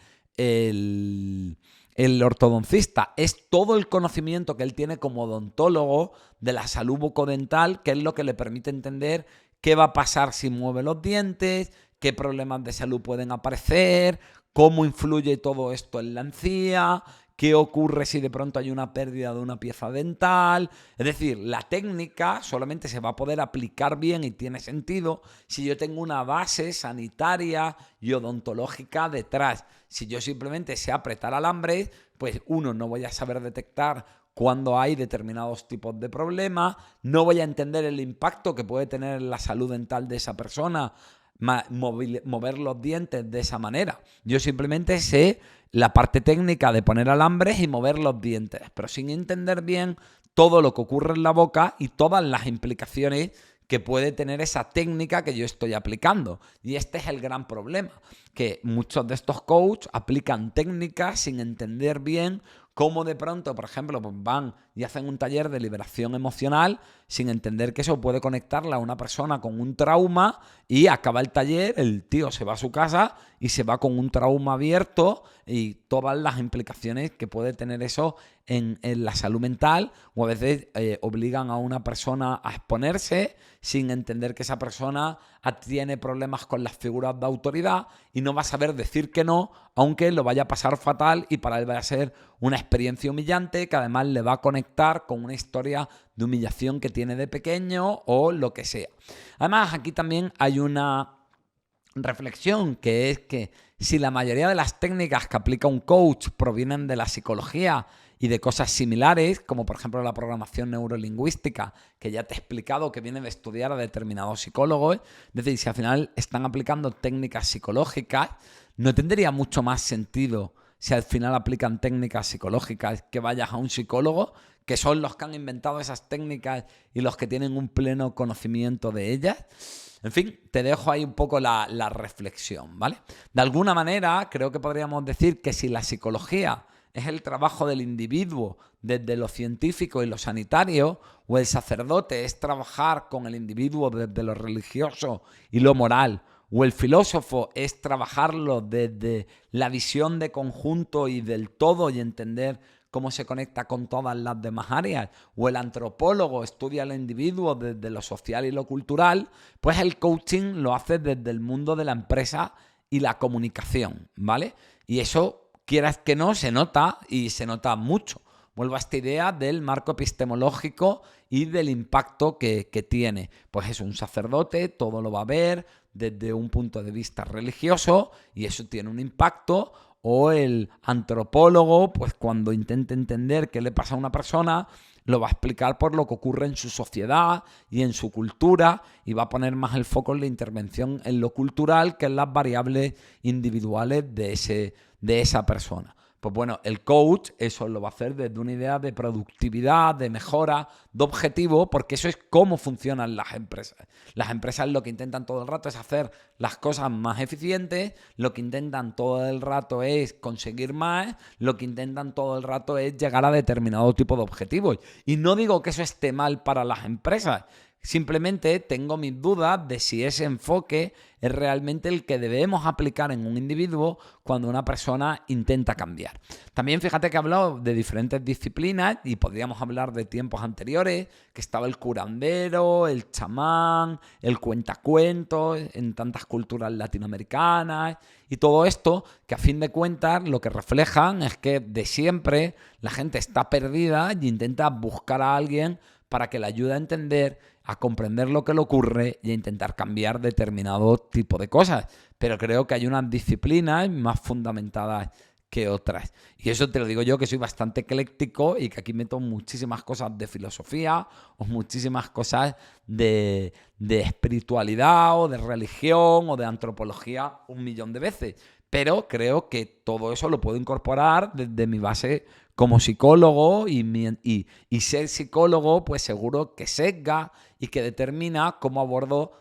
ortodoncista, es todo el conocimiento que él tiene como odontólogo de la salud bucodental, que es lo que le permite entender qué va a pasar si mueve los dientes, qué problemas de salud pueden aparecer, cómo influye todo esto en la encía, qué ocurre si de pronto hay una pérdida de una pieza dental. Es decir, la técnica solamente se va a poder aplicar bien y tiene sentido si yo tengo una base sanitaria y odontológica detrás. Si yo simplemente sé apretar alambres, pues no voy a saber detectar cuando hay determinados tipos de problemas, no voy a entender el impacto que puede tener en la salud dental de esa persona mover los dientes de esa manera. Yo simplemente sé la parte técnica de poner alambres y mover los dientes, pero sin entender bien todo lo que ocurre en la boca y todas las implicaciones que puede tener esa técnica que yo estoy aplicando. Y este es el gran problema, que muchos de estos coaches aplican técnicas sin entender bien cómo de pronto, por ejemplo, pues van y hacen un taller de liberación emocional sin entender que eso puede conectarla a una persona con un trauma y acaba el taller, el tío se va a su casa y se va con un trauma abierto y todas las implicaciones que puede tener eso en la salud mental, o a veces obligan a una persona a exponerse sin entender que esa persona tiene problemas con las figuras de autoridad y no va a saber decir que no, aunque lo vaya a pasar fatal y para él vaya a ser una experiencia humillante que además le va a conectar con una historia de humillación que tiene de pequeño o lo que sea. Además, aquí también hay una reflexión, que es que si la mayoría de las técnicas que aplica un coach provienen de la psicología y de cosas similares, como por ejemplo la programación neurolingüística, que ya te he explicado que viene de estudiar a determinados psicólogos, es decir, si al final están aplicando técnicas psicológicas, no tendría mucho más sentido si al final aplican técnicas psicológicas que vayas a un psicólogo, que son los que han inventado esas técnicas y los que tienen un pleno conocimiento de ellas. En fin, te dejo ahí un poco la reflexión, ¿vale? De alguna manera, creo que podríamos decir que si la psicología es el trabajo del individuo desde lo científico y lo sanitario, o el sacerdote es trabajar con el individuo desde lo religioso y lo moral, o el filósofo es trabajarlo desde la visión de conjunto y del todo y entender cómo se conecta con todas las demás áreas, o el antropólogo estudia al individuo desde lo social y lo cultural, pues el coaching lo hace desde el mundo de la empresa y la comunicación, ¿vale? Y eso, quieras que no, se nota y se nota mucho. Vuelvo a esta idea del marco epistemológico y del impacto que tiene. Pues es un sacerdote, todo lo va a ver desde un punto de vista religioso y eso tiene un impacto. O el antropólogo, pues cuando intenta entender qué le pasa a una persona, lo va a explicar por lo que ocurre en su sociedad y en su cultura, y va a poner más el foco en la intervención en lo cultural que en las variables individuales de esa persona. Pues bueno, el coach eso lo va a hacer desde una idea de productividad, de mejora, de objetivo, porque eso es cómo funcionan las empresas. Las empresas lo que intentan todo el rato es hacer las cosas más eficientes, lo que intentan todo el rato es conseguir más, lo que intentan todo el rato es llegar a determinado tipo de objetivos. Y no digo que eso esté mal para las empresas, simplemente tengo mis dudas de si ese enfoque es realmente el que debemos aplicar en un individuo cuando una persona intenta cambiar. También fíjate que he hablado de diferentes disciplinas y podríamos hablar de tiempos anteriores, que estaba el curandero, el chamán, el cuentacuentos en tantas culturas latinoamericanas y todo esto que a fin de cuentas lo que reflejan es que de siempre la gente está perdida y intenta buscar a alguien para que le ayude a entender, a comprender lo que le ocurre y a intentar cambiar determinado tipo de cosas. Pero creo que hay unas disciplinas más fundamentadas que otras. Y eso te lo digo yo, que soy bastante ecléctico y que aquí meto muchísimas cosas de filosofía o muchísimas cosas de espiritualidad o de religión o de antropología 1.000.000 de veces. Pero creo que todo eso lo puedo incorporar desde mi base como psicólogo y ser psicólogo pues seguro que sesga y que determina cómo abordo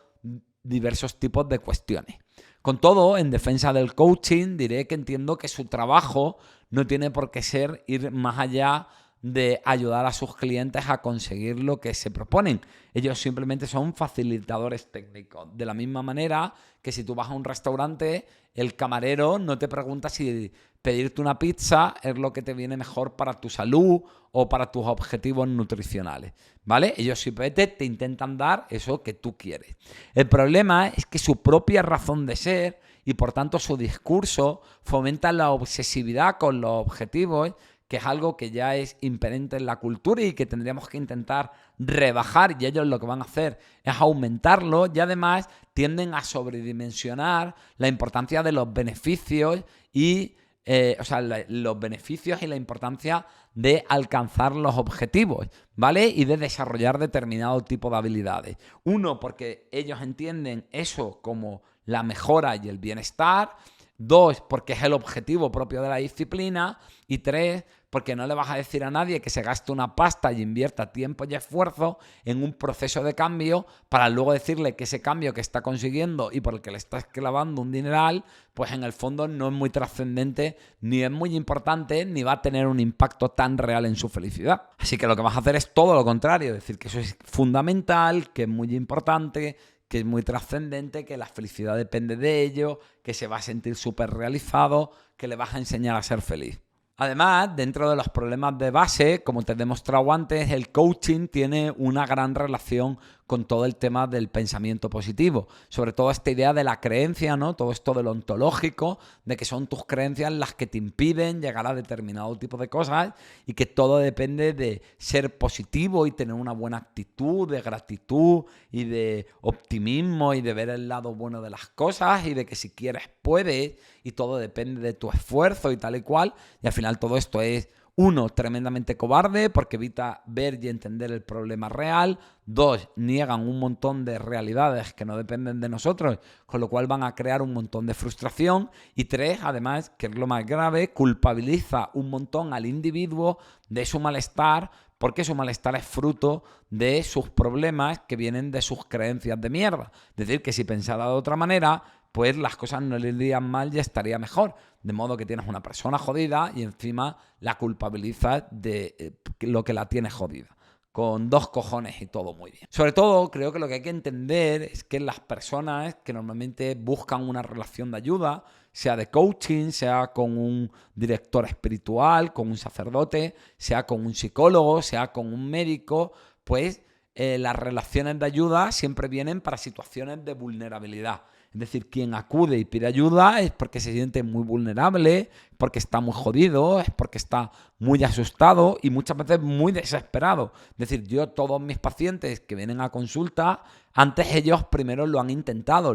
diversos tipos de cuestiones. Con todo, en defensa del coaching diré que entiendo que su trabajo no tiene por qué ser ir más allá de ayudar a sus clientes a conseguir lo que se proponen. Ellos simplemente son facilitadores técnicos. De la misma manera que si tú vas a un restaurante, el camarero no te pregunta si pedirte una pizza es lo que te viene mejor para tu salud o para tus objetivos nutricionales, ¿vale? Ellos simplemente te intentan dar eso que tú quieres. El problema es que su propia razón de ser y por tanto su discurso fomenta la obsesividad con los objetivos, que es algo que ya es imperante en la cultura y que tendríamos que intentar rebajar, y ellos lo que van a hacer es aumentarlo, y además tienden a sobredimensionar la importancia de los beneficios y los beneficios y la importancia de alcanzar los objetivos, ¿vale? Y de desarrollar determinado tipo de habilidades. Uno, porque ellos entienden eso como la mejora y el bienestar. Dos, porque es el objetivo propio de la disciplina. Y tres, porque no le vas a decir a nadie que se gaste una pasta y invierta tiempo y esfuerzo en un proceso de cambio para luego decirle que ese cambio que está consiguiendo y por el que le estás clavando un dineral, pues en el fondo no es muy trascendente, ni es muy importante, ni va a tener un impacto tan real en su felicidad. Así que lo que vas a hacer es todo lo contrario, decir que eso es fundamental, que es muy importante, que es muy trascendente, que la felicidad depende de ello, que se va a sentir súper realizado, que le vas a enseñar a ser feliz. Además, dentro de los problemas de base, como te he demostrado antes, el coaching tiene una gran relación con todo el tema del pensamiento positivo. Sobre todo esta idea de la creencia, ¿no? Todo esto de lo ontológico, de que son tus creencias las que te impiden llegar a determinado tipo de cosas y que todo depende de ser positivo y tener una buena actitud, de gratitud y de optimismo y de ver el lado bueno de las cosas y de que si quieres puedes y todo depende de tu esfuerzo y tal y cual. Y al final todo esto es, uno, tremendamente cobarde porque evita ver y entender el problema real. Dos, niegan un montón de realidades que no dependen de nosotros, con lo cual van a crear un montón de frustración. Y tres, además, que es lo más grave, culpabiliza un montón al individuo de su malestar, porque su malestar es fruto de sus problemas que vienen de sus creencias de mierda. Es decir, que si pensara de otra manera, pues las cosas no le irían mal y estaría mejor. De modo que tienes una persona jodida y encima la culpabilizas de lo que la tiene jodida. Con dos cojones y todo muy bien. Sobre todo, creo que lo que hay que entender es que las personas que normalmente buscan una relación de ayuda, sea de coaching, sea con un director espiritual, con un sacerdote, sea con un psicólogo, sea con un médico, pues las relaciones de ayuda siempre vienen para situaciones de vulnerabilidad. Es decir, quien acude y pide ayuda es porque se siente muy vulnerable, porque está muy jodido, es porque está muy asustado y muchas veces muy desesperado. Es decir, yo todos mis pacientes que vienen a consulta, antes ellos primero lo han intentado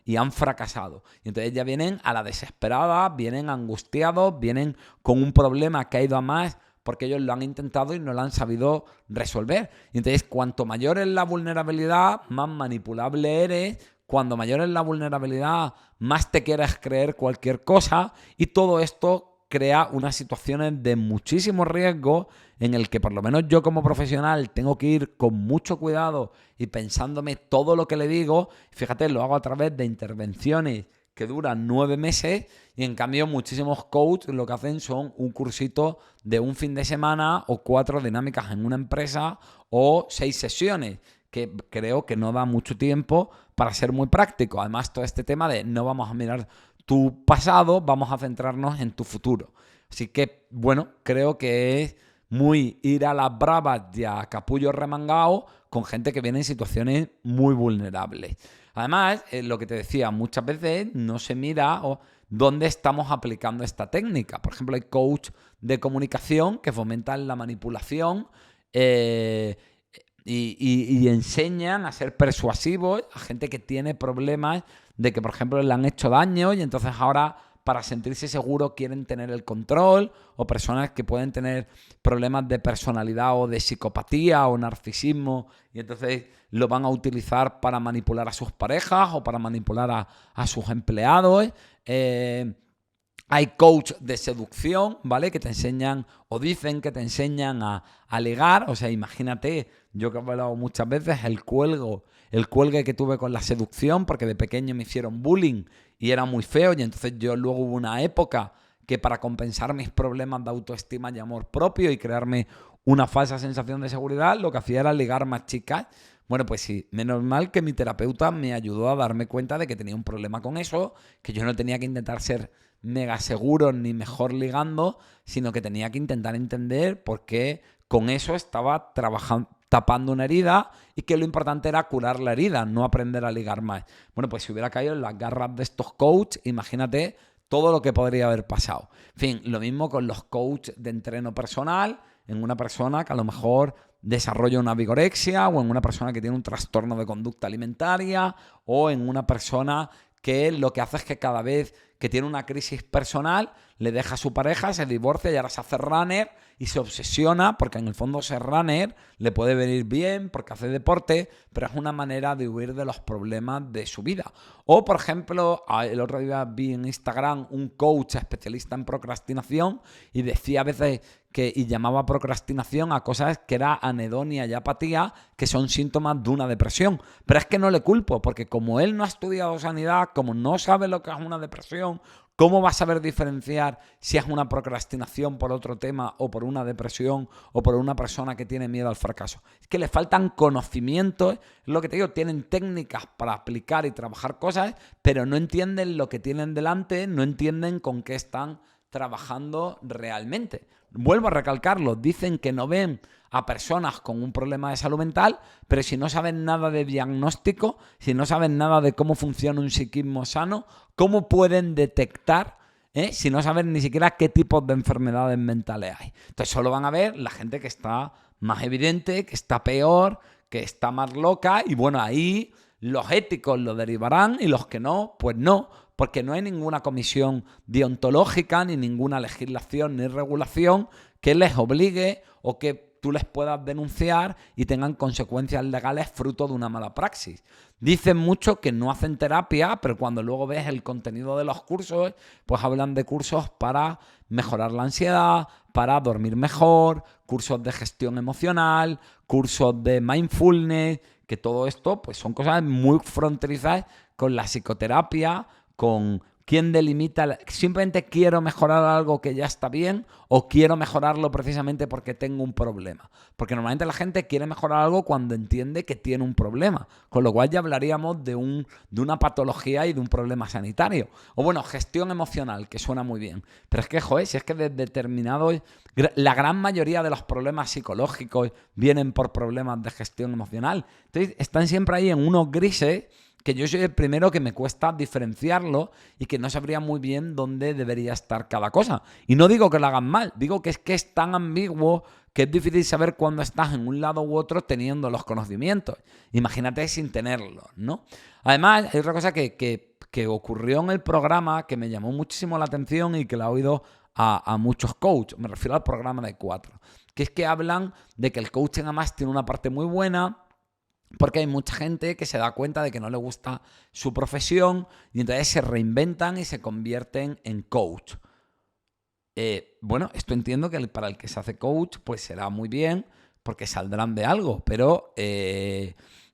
y han fracasado. Y entonces ya vienen a la desesperada, vienen angustiados, vienen con un problema que ha ido a más porque ellos lo han intentado y no lo han sabido resolver. Y entonces, cuanto mayor es la vulnerabilidad, más manipulable eres. Cuando mayor es la vulnerabilidad, más te quieres creer cualquier cosa, y todo esto crea unas situaciones de muchísimo riesgo en el que por lo menos yo como profesional tengo que ir con mucho cuidado y pensándome todo lo que le digo. Fíjate, lo hago a través de intervenciones que duran 9 meses, y en cambio muchísimos coaches lo que hacen son un cursito de un fin de semana o 4 dinámicas en una empresa o 6 sesiones, que creo que no da mucho tiempo para ser muy práctico. Además, todo este tema de no vamos a mirar tu pasado, vamos a centrarnos en tu futuro. Así que, bueno, creo que es muy ir a las bravas y a capullo remangado con gente que viene en situaciones muy vulnerables. Además, lo que te decía, muchas veces no se mira dónde estamos aplicando esta técnica. Por ejemplo, hay coach de comunicación que fomentan la manipulación y enseñan a ser persuasivos a gente que tiene problemas de que, por ejemplo, le han hecho daño y entonces ahora, para sentirse seguro, quieren tener el control, o personas que pueden tener problemas de personalidad o de psicopatía o narcisismo, y entonces lo van a utilizar para manipular a sus parejas o para manipular a sus empleados. Hay coach de seducción, ¿vale? Que te enseñan o dicen que te enseñan a ligar. O sea, imagínate, yo que he hablado muchas veces, el cuelgue que tuve con la seducción, porque de pequeño me hicieron bullying y era muy feo, y entonces yo luego hubo una época que, para compensar mis problemas de autoestima y amor propio y crearme una falsa sensación de seguridad, lo que hacía era ligar más chicas. Bueno, pues sí, menos mal que mi terapeuta me ayudó a darme cuenta de que tenía un problema con eso, que yo no tenía que intentar ser mega seguro ni mejor ligando, sino que tenía que intentar entender por qué con eso estaba tapando una herida, y que lo importante era curar la herida, no aprender a ligar más. Bueno, pues si hubiera caído en las garras de estos coaches, imagínate todo lo que podría haber pasado. En fin, lo mismo con los coaches de entreno personal, en una persona que a lo mejor desarrolla una vigorexia, o en una persona que tiene un trastorno de conducta alimentaria, o en una persona que lo que hace es que cada vez que tiene una crisis personal le deja a su pareja, se divorcia y ahora se hace runner y se obsesiona, porque en el fondo ser runner le puede venir bien porque hace deporte, pero es una manera de huir de los problemas de su vida. O, por ejemplo, el otro día vi en Instagram un coach especialista en procrastinación y decía a veces y llamaba procrastinación a cosas que era anedonia y apatía, que son síntomas de una depresión. Pero es que no le culpo, porque como él no ha estudiado sanidad, como no sabe lo que es una depresión, ¿cómo va a saber diferenciar si es una procrastinación por otro tema, o por una depresión, o por una persona que tiene miedo al fracaso? Es que le faltan conocimientos, es lo que te digo, tienen técnicas para aplicar y trabajar cosas, pero no entienden lo que tienen delante, no entienden con qué están trabajando realmente. Vuelvo a recalcarlo, dicen que no ven a personas con un problema de salud mental, pero si no saben nada de diagnóstico, si no saben nada de cómo funciona un psiquismo sano, ¿cómo pueden detectar si no saben ni siquiera qué tipos de enfermedades mentales hay? Entonces solo van a ver la gente que está más evidente, que está peor, que está más loca, y bueno, ahí los éticos lo derivarán y los que no, pues no, porque no hay ninguna comisión deontológica, ni ninguna legislación ni regulación que les obligue o que tú les puedas denunciar y tengan consecuencias legales fruto de una mala praxis. Dicen mucho que no hacen terapia, pero cuando luego ves el contenido de los cursos, pues hablan de cursos para mejorar la ansiedad, para dormir mejor, cursos de gestión emocional, cursos de mindfulness, que todo esto pues son cosas muy fronterizas con la psicoterapia, con quién delimita, simplemente quiero mejorar algo que ya está bien, o quiero mejorarlo precisamente porque tengo un problema. Porque normalmente la gente quiere mejorar algo cuando entiende que tiene un problema, con lo cual ya hablaríamos de una patología y de un problema sanitario. O bueno, gestión emocional, que suena muy bien. Pero es que, joder, si es que de determinados, la gran mayoría de los problemas psicológicos vienen por problemas de gestión emocional. Entonces están siempre ahí en unos grises, que yo soy el primero que me cuesta diferenciarlo y que no sabría muy bien dónde debería estar cada cosa. Y no digo que lo hagan mal, digo que es tan ambiguo que es difícil saber cuándo estás en un lado u otro teniendo los conocimientos. Imagínate sin tenerlos, ¿no? Además, hay otra cosa que ocurrió en el programa que me llamó muchísimo la atención y que la he oído a muchos coaches, me refiero al programa de 4, que es que hablan de que el coaching además tiene una parte muy buena, porque hay mucha gente que se da cuenta de que no le gusta su profesión y entonces se reinventan y se convierten en coach. Bueno, esto entiendo que para el que se hace coach pues será muy bien porque saldrán de algo, pero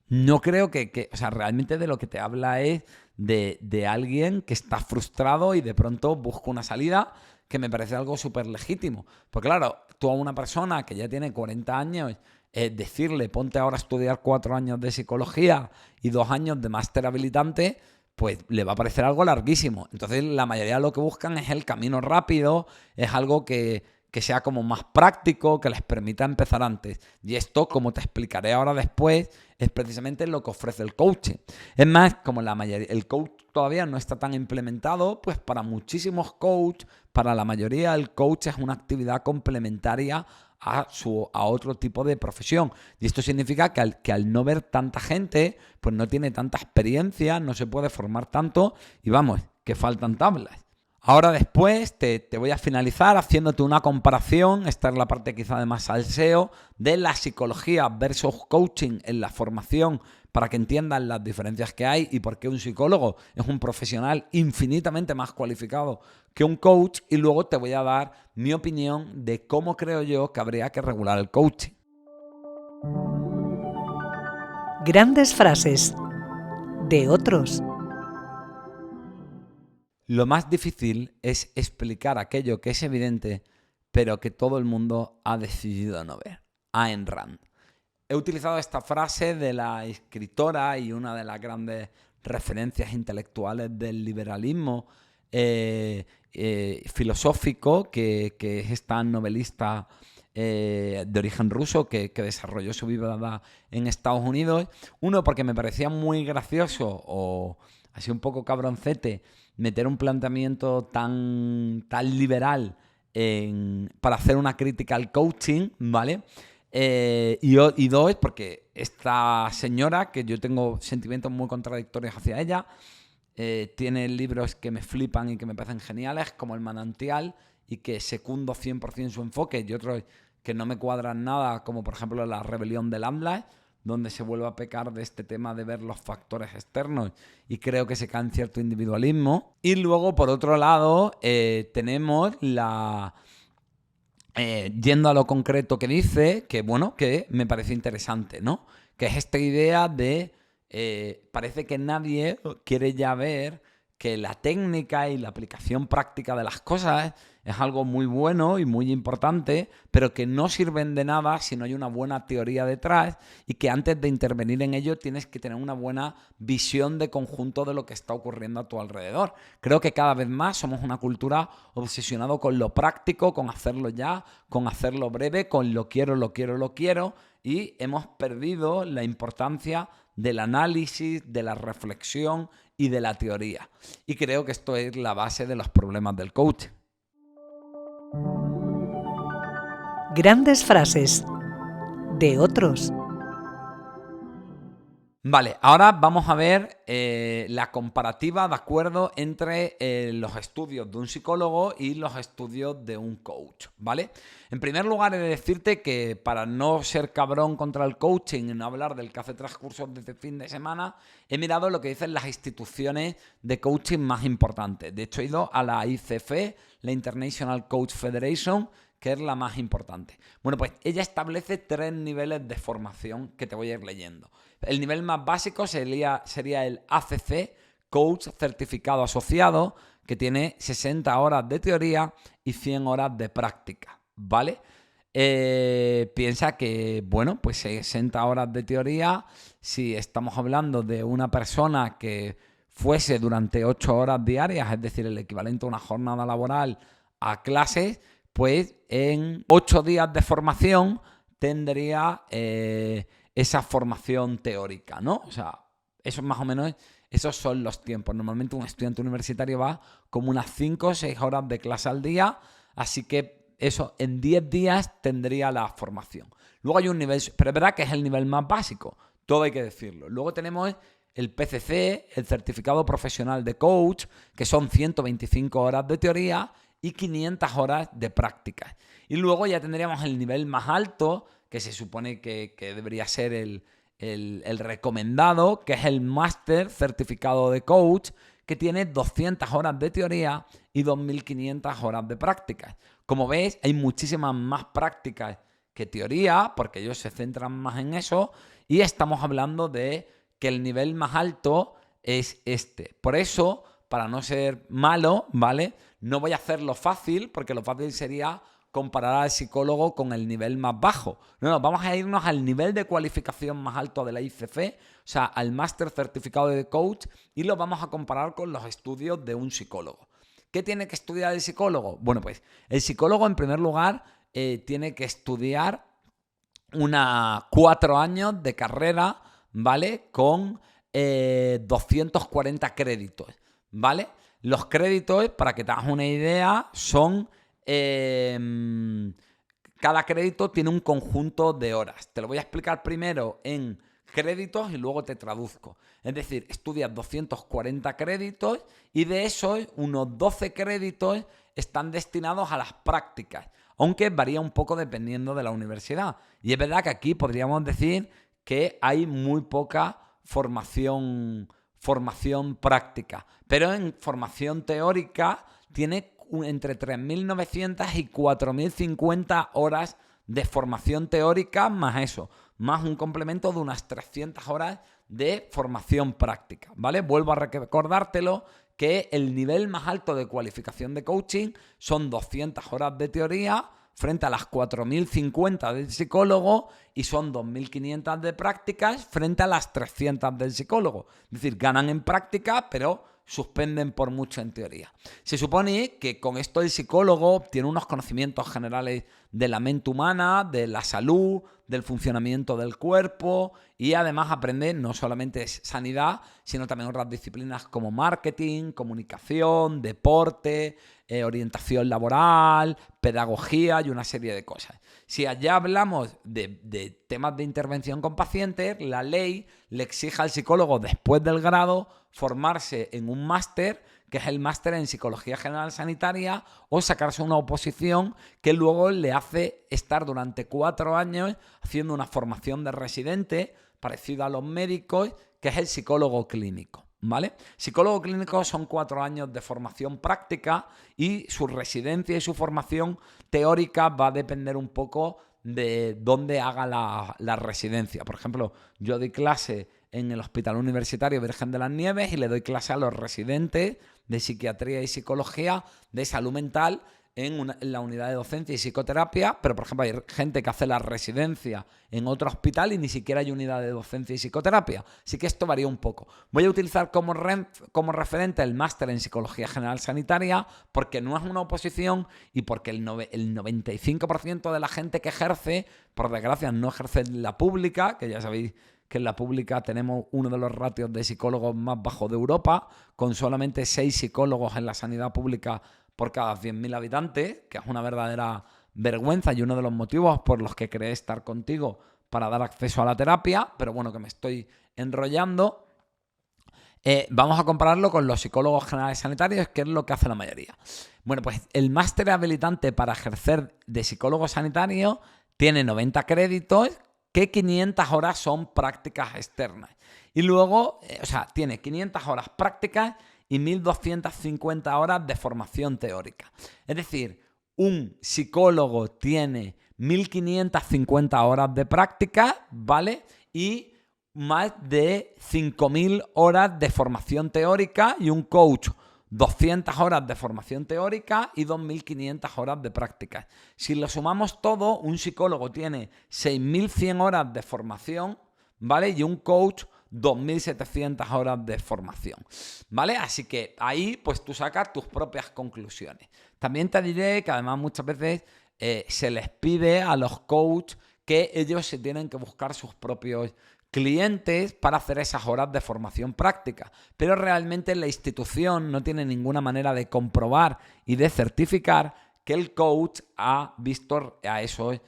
no creo o sea, realmente de lo que te habla es de alguien que está frustrado y de pronto busca una salida, que me parece algo súper legítimo. Pues claro, tú a una persona que ya tiene 40 años, decirle ponte ahora a estudiar 4 años de psicología y 2 años de máster habilitante, pues le va a parecer algo larguísimo. Entonces la mayoría de lo que buscan es el camino rápido, es algo que sea como más práctico, que les permita empezar antes. Y esto, como te explicaré ahora después, es precisamente lo que ofrece el coaching. Es más, como la mayoría, el coach todavía no está tan implementado, pues para muchísimos coaches, para la mayoría el coach es una actividad complementaria a otro tipo de profesión. Y esto significa que al no ver tanta gente, pues no tiene tanta experiencia, no se puede formar tanto y vamos, que faltan tablas. Ahora después te voy a finalizar haciéndote una comparación, esta es la parte quizá de más salseo, de la psicología versus coaching en la formación para que entiendan las diferencias que hay y por qué un psicólogo es un profesional infinitamente más cualificado que un coach, y luego te voy a dar mi opinión de cómo creo yo que habría que regular el coaching. Grandes frases de otros. Lo más difícil es explicar aquello que es evidente, pero que todo el mundo ha decidido no ver. Ayn Rand. He utilizado esta frase de la escritora y una de las grandes referencias intelectuales del liberalismo filosófico, que es esta novelista de origen ruso que desarrolló su vida en Estados Unidos. Uno, porque me parecía muy gracioso o así un poco cabroncete meter un planteamiento tan liberal para hacer una crítica al coaching, ¿vale? Y dos, porque esta señora, que yo tengo sentimientos muy contradictorios hacia ella, tiene libros que me flipan y que me parecen geniales, como El Manantial, y que secundo 100% su enfoque, y otros que no me cuadran nada, como por ejemplo La Rebelión de Landgraf, donde se vuelve a pecar de este tema de ver los factores externos y creo que se cae en cierto individualismo. Y luego, por otro lado, tenemos yendo a lo concreto que dice, que bueno, que me parece interesante, ¿no? Que es esta idea de parece que nadie quiere ya ver que la técnica y la aplicación práctica de las cosas es algo muy bueno y muy importante, pero que no sirven de nada si no hay una buena teoría detrás, y que antes de intervenir en ello tienes que tener una buena visión de conjunto de lo que está ocurriendo a tu alrededor. Creo que cada vez más somos una cultura obsesionada con lo práctico, con hacerlo ya, con hacerlo breve, con lo quiero, y hemos perdido la importancia del análisis, de la reflexión y de la teoría. Y creo que esto es la base de los problemas del coaching. Grandes frases de otros. Vale, ahora vamos a ver la comparativa, ¿de acuerdo?, entre los estudios de un psicólogo y los estudios de un coach, ¿vale? En primer lugar, he de decirte que para no ser cabrón contra el coaching y no hablar del que hace 3 cursos de fin de semana, he mirado lo que dicen las instituciones de coaching más importantes. De hecho, he ido a la ICF, la International Coach Federation, que es la más importante. Bueno, pues ella establece 3 niveles de formación que te voy a ir leyendo. El nivel más básico sería el ACC, Coach Certificado Asociado, que tiene 60 horas de teoría y 100 horas de práctica, ¿vale? Piensa que, bueno, pues 60 horas de teoría, si estamos hablando de una persona que fuese durante 8 horas diarias, es decir, el equivalente a una jornada laboral a clases, pues en 8 días de formación tendría esa formación teórica, ¿no? O sea, eso más o menos, esos son los tiempos. Normalmente un estudiante universitario va como unas 5 o 6 horas de clase al día, así que eso, en 10 días tendría la formación. Luego hay un nivel, pero es verdad que es el nivel más básico, todo hay que decirlo. Luego tenemos el PCC, el Certificado Profesional de Coach, que son 125 horas de teoría y 500 horas de prácticas. Y luego ya tendríamos el nivel más alto, que se supone que debería ser el recomendado, que es el máster certificado de coach, que tiene 200 horas de teoría y 2.500 horas de prácticas. Como veis, hay muchísimas más prácticas que teoría, porque ellos se centran más en eso, y estamos hablando de que el nivel más alto es este. Por eso, para no ser malo, ¿vale? No voy a hacerlo fácil, porque lo fácil sería comparar al psicólogo con el nivel más bajo. No, vamos a irnos al nivel de cualificación más alto de la ICF, o sea, al máster certificado de coach, y lo vamos a comparar con los estudios de un psicólogo. ¿Qué tiene que estudiar el psicólogo? Bueno, pues el psicólogo, en primer lugar, tiene que estudiar 4 años de carrera, ¿vale? Con 240 créditos, ¿vale? Los créditos, para que te hagas una idea, son... cada crédito tiene un conjunto de horas. Te lo voy a explicar primero en créditos y luego te traduzco. Es decir, estudias 240 créditos y de esos unos 12 créditos están destinados a las prácticas, aunque varía un poco dependiendo de la universidad. Y es verdad que aquí podríamos decir que hay muy poca formación práctica, pero en formación teórica tiene entre 3.900 y 4.050 horas de formación teórica, más eso, más un complemento de unas 300 horas de formación práctica, ¿vale? Vuelvo a recordártelo que el nivel más alto de cualificación de coaching son 200 horas de teoría frente a las 4.050 del psicólogo y son 2.500 de prácticas frente a las 300 del psicólogo. Es decir, ganan en práctica, pero suspenden por mucho en teoría. Se supone que con esto el psicólogo tiene unos conocimientos generales de la mente humana, de la salud, del funcionamiento del cuerpo y además aprende no solamente sanidad, sino también otras disciplinas como marketing, comunicación, deporte, orientación laboral, pedagogía y una serie de cosas. Si allá hablamos de temas de intervención con pacientes, la ley le exige al psicólogo después del grado formarse en un máster, que es el máster en Psicología General Sanitaria, o sacarse una oposición que luego le hace estar durante 4 años haciendo una formación de residente parecida a los médicos, que es el psicólogo clínico, ¿vale? Psicólogo clínico son 4 años de formación práctica y su residencia y su formación teórica va a depender un poco de dónde haga la residencia. Por ejemplo, yo doy clase en el Hospital Universitario Virgen de las Nieves y le doy clase a los residentes de psiquiatría y psicología de salud mental en la unidad de docencia y psicoterapia, pero por ejemplo hay gente que hace la residencia en otro hospital y ni siquiera hay unidad de docencia y psicoterapia, así que esto varía un poco. Voy a utilizar como referente el máster en Psicología General Sanitaria porque no es una oposición y porque el 95% de la gente que ejerce, por desgracia, no ejerce en la pública, que ya sabéis que en la pública tenemos uno de los ratios de psicólogos más bajos de Europa, con solamente 6 psicólogos en la sanidad pública por cada 100.000 habitantes, que es una verdadera vergüenza y uno de los motivos por los que creé estar contigo para dar acceso a la terapia, pero bueno, que me estoy enrollando. Vamos a compararlo con los psicólogos generales sanitarios, que es lo que hace la mayoría. Bueno, pues el máster habilitante para ejercer de psicólogo sanitario tiene 90 créditos, que 500 horas son prácticas externas. Y luego, tiene 500 horas prácticas y 1.250 horas de formación teórica. Es decir, un psicólogo tiene 1.550 horas de práctica, ¿vale? Y más de 5.000 horas de formación teórica y un coach 200 horas de formación teórica y 2.500 horas de práctica. Si lo sumamos todo, un psicólogo tiene 6.100 horas de formación, ¿vale? Y un coach 2.700 horas de formación, ¿vale? Así que ahí pues tú sacas tus propias conclusiones. También te diré que además muchas veces se les pide a los coaches que ellos se tienen que buscar sus propios clientes para hacer esas horas de formación práctica, pero realmente la institución no tiene ninguna manera de comprobar y de certificar que el coach ha visto a esos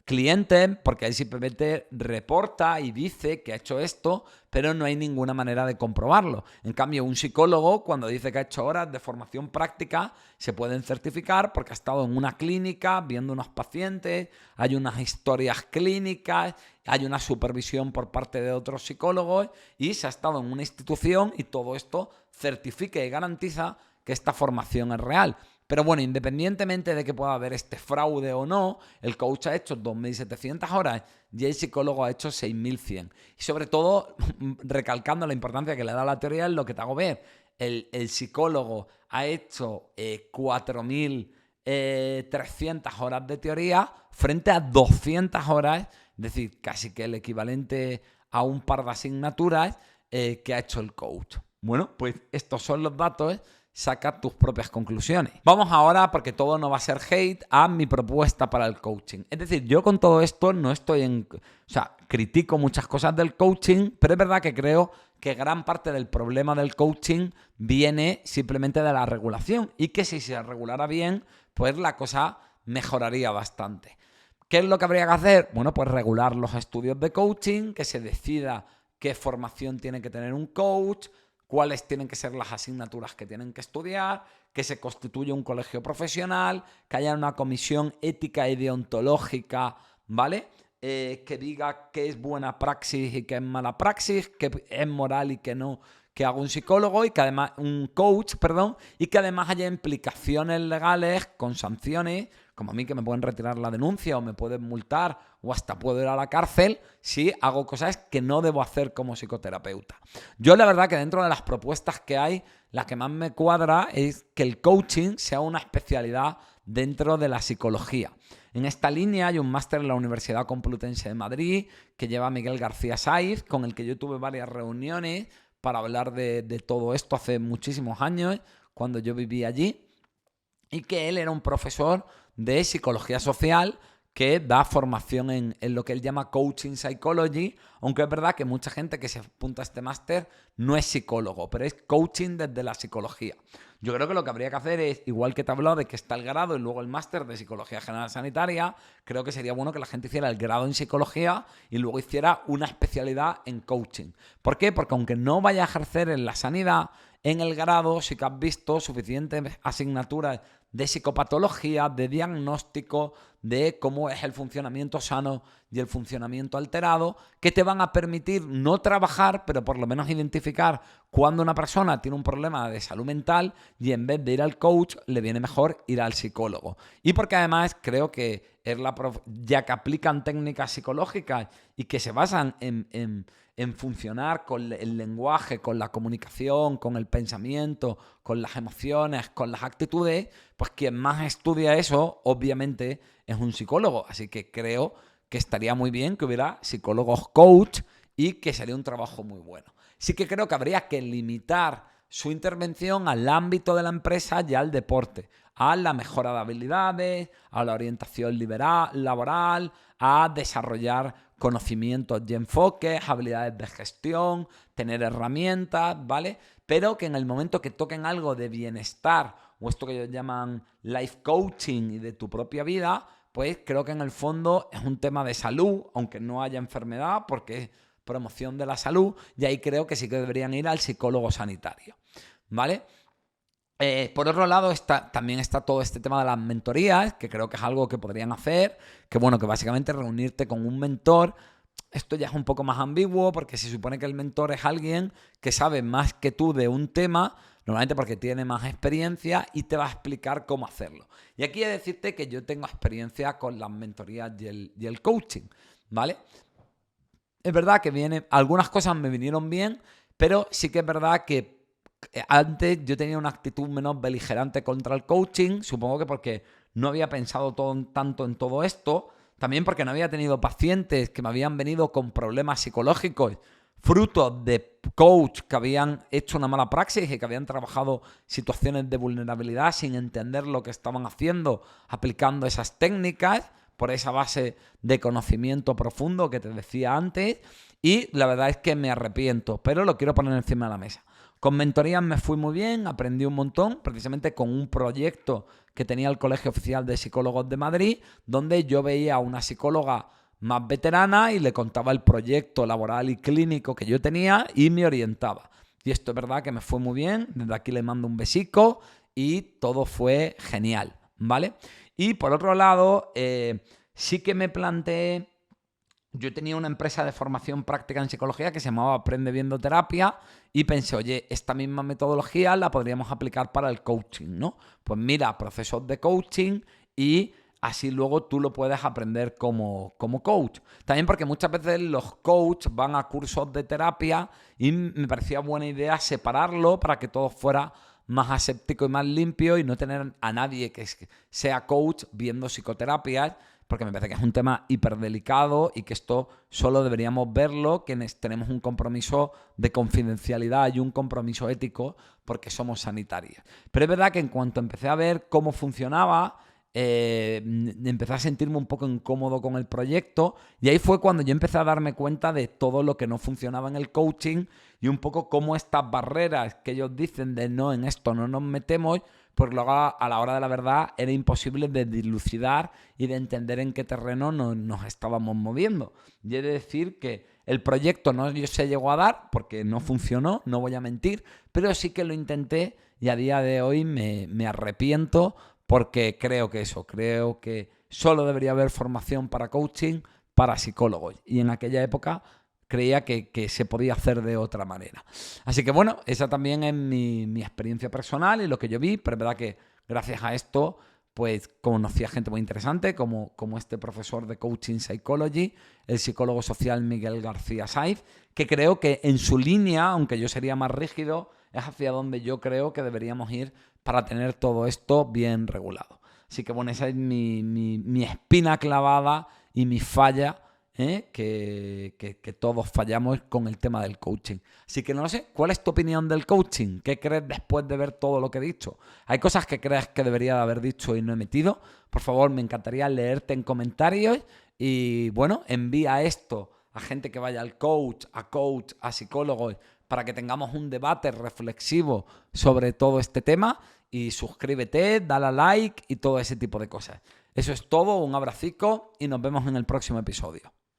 clientes, porque él simplemente reporta y dice que ha hecho esto, pero no hay ninguna manera de comprobarlo. En cambio, un psicólogo, cuando dice que ha hecho horas de formación práctica, se pueden certificar porque ha estado en una clínica viendo unos pacientes, hay unas historias clínicas, hay una supervisión por parte de otros psicólogos y se ha estado en una institución y todo esto certifica y garantiza que esta formación es real. Pero bueno, independientemente de que pueda haber este fraude o no, el coach ha hecho 2.700 horas y el psicólogo ha hecho 6.100. Y sobre todo, recalcando la importancia que le da la teoría, es lo que te hago ver. El psicólogo ha hecho 4.300 horas de teoría frente a 200 horas, es decir, casi que el equivalente a un par de asignaturas que ha hecho el coach. Bueno, pues estos son los datos. Saca tus propias conclusiones. Vamos ahora, porque todo no va a ser hate, a mi propuesta para el coaching. Es decir, yo con todo esto no estoy en... O sea, critico muchas cosas del coaching, pero es verdad que creo que gran parte del problema del coaching viene simplemente de la regulación y que si se regulara bien, pues la cosa mejoraría bastante. ¿Qué es lo que habría que hacer? Bueno, pues regular los estudios de coaching, que se decida qué formación tiene que tener un coach, cuáles tienen que ser las asignaturas que tienen que estudiar, que se constituya un colegio profesional, que haya una comisión ética y deontológica, ¿vale? Que diga qué es buena praxis y qué es mala praxis, qué es moral y qué no, que haga un psicólogo y que además un coach, perdón, y que además haya implicaciones legales con sanciones, como a mí que me pueden retirar la denuncia o me pueden multar o hasta puedo ir a la cárcel si hago cosas que no debo hacer como psicoterapeuta. Yo la verdad que dentro de las propuestas que hay, la que más me cuadra es que el coaching sea una especialidad dentro de la psicología. En esta línea hay un máster en la Universidad Complutense de Madrid que lleva Miguel García Saiz, con el que yo tuve varias reuniones para hablar de todo esto hace muchísimos años, cuando yo vivía allí, y que él era un profesor de psicología social que da formación en lo que él llama Coaching Psychology, aunque es verdad que mucha gente que se apunta a este máster no es psicólogo, pero es coaching desde la psicología. Yo creo que lo que habría que hacer es, igual que te he hablado de que está el grado y luego el máster de Psicología General Sanitaria, creo que sería bueno que la gente hiciera el grado en psicología y luego hiciera una especialidad en coaching. ¿Por qué? Porque aunque no vaya a ejercer en la sanidad, en el grado sí que has visto suficientes asignaturas de psicopatología, de diagnóstico, de cómo es el funcionamiento sano y el funcionamiento alterado, que te van a permitir no trabajar, pero por lo menos identificar cuando una persona tiene un problema de salud mental y en vez de ir al coach, le viene mejor ir al psicólogo. Y porque además creo que es ya que aplican técnicas psicológicas y que se basan en funcionar con el lenguaje, con la comunicación, con el pensamiento, con las emociones, con las actitudes, pues quien más estudia eso, obviamente, es un psicólogo. Así que creo que estaría muy bien que hubiera psicólogos coach y que sería un trabajo muy bueno. Sí que creo que habría que limitar su intervención al ámbito de la empresa y al deporte, a la mejora de habilidades, a la orientación laboral, a desarrollar conocimientos y enfoques, habilidades de gestión, tener herramientas, ¿vale? Pero que en el momento que toquen algo de bienestar o esto que ellos llaman life coaching y de tu propia vida, pues creo que en el fondo es un tema de salud, aunque no haya enfermedad, porque es promoción de la salud, y ahí creo que sí que deberían ir al psicólogo sanitario, ¿vale? Por otro lado, también está todo este tema de las mentorías, que creo que es algo que podrían hacer, que bueno, que básicamente reunirte con un mentor. Esto ya es un poco más ambiguo porque se supone que el mentor es alguien que sabe más que tú de un tema, normalmente porque tiene más experiencia y te va a explicar cómo hacerlo. Y aquí he de decirte que yo tengo experiencia con las mentorías y el coaching, ¿vale? Es verdad que algunas cosas me vinieron bien, pero sí que es verdad que antes yo tenía una actitud menos beligerante contra el coaching, supongo que porque no había pensado tanto en todo esto, también porque no había tenido pacientes que me habían venido con problemas psicológicos, frutos de coach que habían hecho una mala praxis y que habían trabajado situaciones de vulnerabilidad sin entender lo que estaban haciendo, aplicando esas técnicas por esa base de conocimiento profundo que te decía antes, y la verdad es que me arrepiento, pero lo quiero poner encima de la mesa. Con mentorías me fui muy bien, aprendí un montón, precisamente con un proyecto que tenía el Colegio Oficial de Psicólogos de Madrid, donde yo veía a una psicóloga más veterana y le contaba el proyecto laboral y clínico que yo tenía y me orientaba. Y esto es verdad que me fue muy bien, desde aquí le mando un besico y todo fue genial, ¿vale? Y por otro lado, sí que me planteé. Yo tenía una empresa de formación práctica en psicología que se llamaba Aprende Viendo Terapia y pensé, oye, esta misma metodología la podríamos aplicar para el coaching, ¿no? Pues mira, procesos de coaching y así luego tú lo puedes aprender como coach. También porque muchas veces los coaches van a cursos de terapia y me parecía buena idea separarlo para que todo fuera más aséptico y más limpio y no tener a nadie que sea coach viendo psicoterapias, porque me parece que es un tema hiperdelicado y que esto solo deberíamos verlo quienes tenemos un compromiso de confidencialidad y un compromiso ético porque somos sanitarios. Pero es verdad que en cuanto empecé a ver cómo funcionaba, empecé a sentirme un poco incómodo con el proyecto y ahí fue cuando yo empecé a darme cuenta de todo lo que no funcionaba en el coaching y un poco cómo estas barreras que ellos dicen de no, en esto no nos metemos, pues luego a la hora de la verdad era imposible de dilucidar y de entender en qué terreno nos estábamos moviendo. Y he de decir que el proyecto no se llegó a dar porque no funcionó, no voy a mentir, pero sí que lo intenté y a día de hoy me arrepiento porque creo que solo debería haber formación para coaching para psicólogos. Y en aquella época creía que se podía hacer de otra manera. Así que bueno, esa también es mi experiencia personal y lo que yo vi, pero es verdad que gracias a esto pues conocí a gente muy interesante como este profesor de Coaching Psychology, el psicólogo social Miguel García Saiz, que creo que en su línea, aunque yo sería más rígido, es hacia donde yo creo que deberíamos ir para tener todo esto bien regulado. Así que bueno, esa es mi espina clavada y mi falla, que todos fallamos con el tema del coaching. Así que no sé, ¿cuál es tu opinión del coaching? ¿Qué crees después de ver todo lo que he dicho? ¿Hay cosas que crees que debería de haber dicho y no he metido? Por favor, me encantaría leerte en comentarios y bueno, envía esto a gente que vaya al coach, a psicólogos, para que tengamos un debate reflexivo sobre todo este tema y suscríbete, dale a like y todo ese tipo de cosas. Eso es todo, un abracico y nos vemos en el próximo episodio.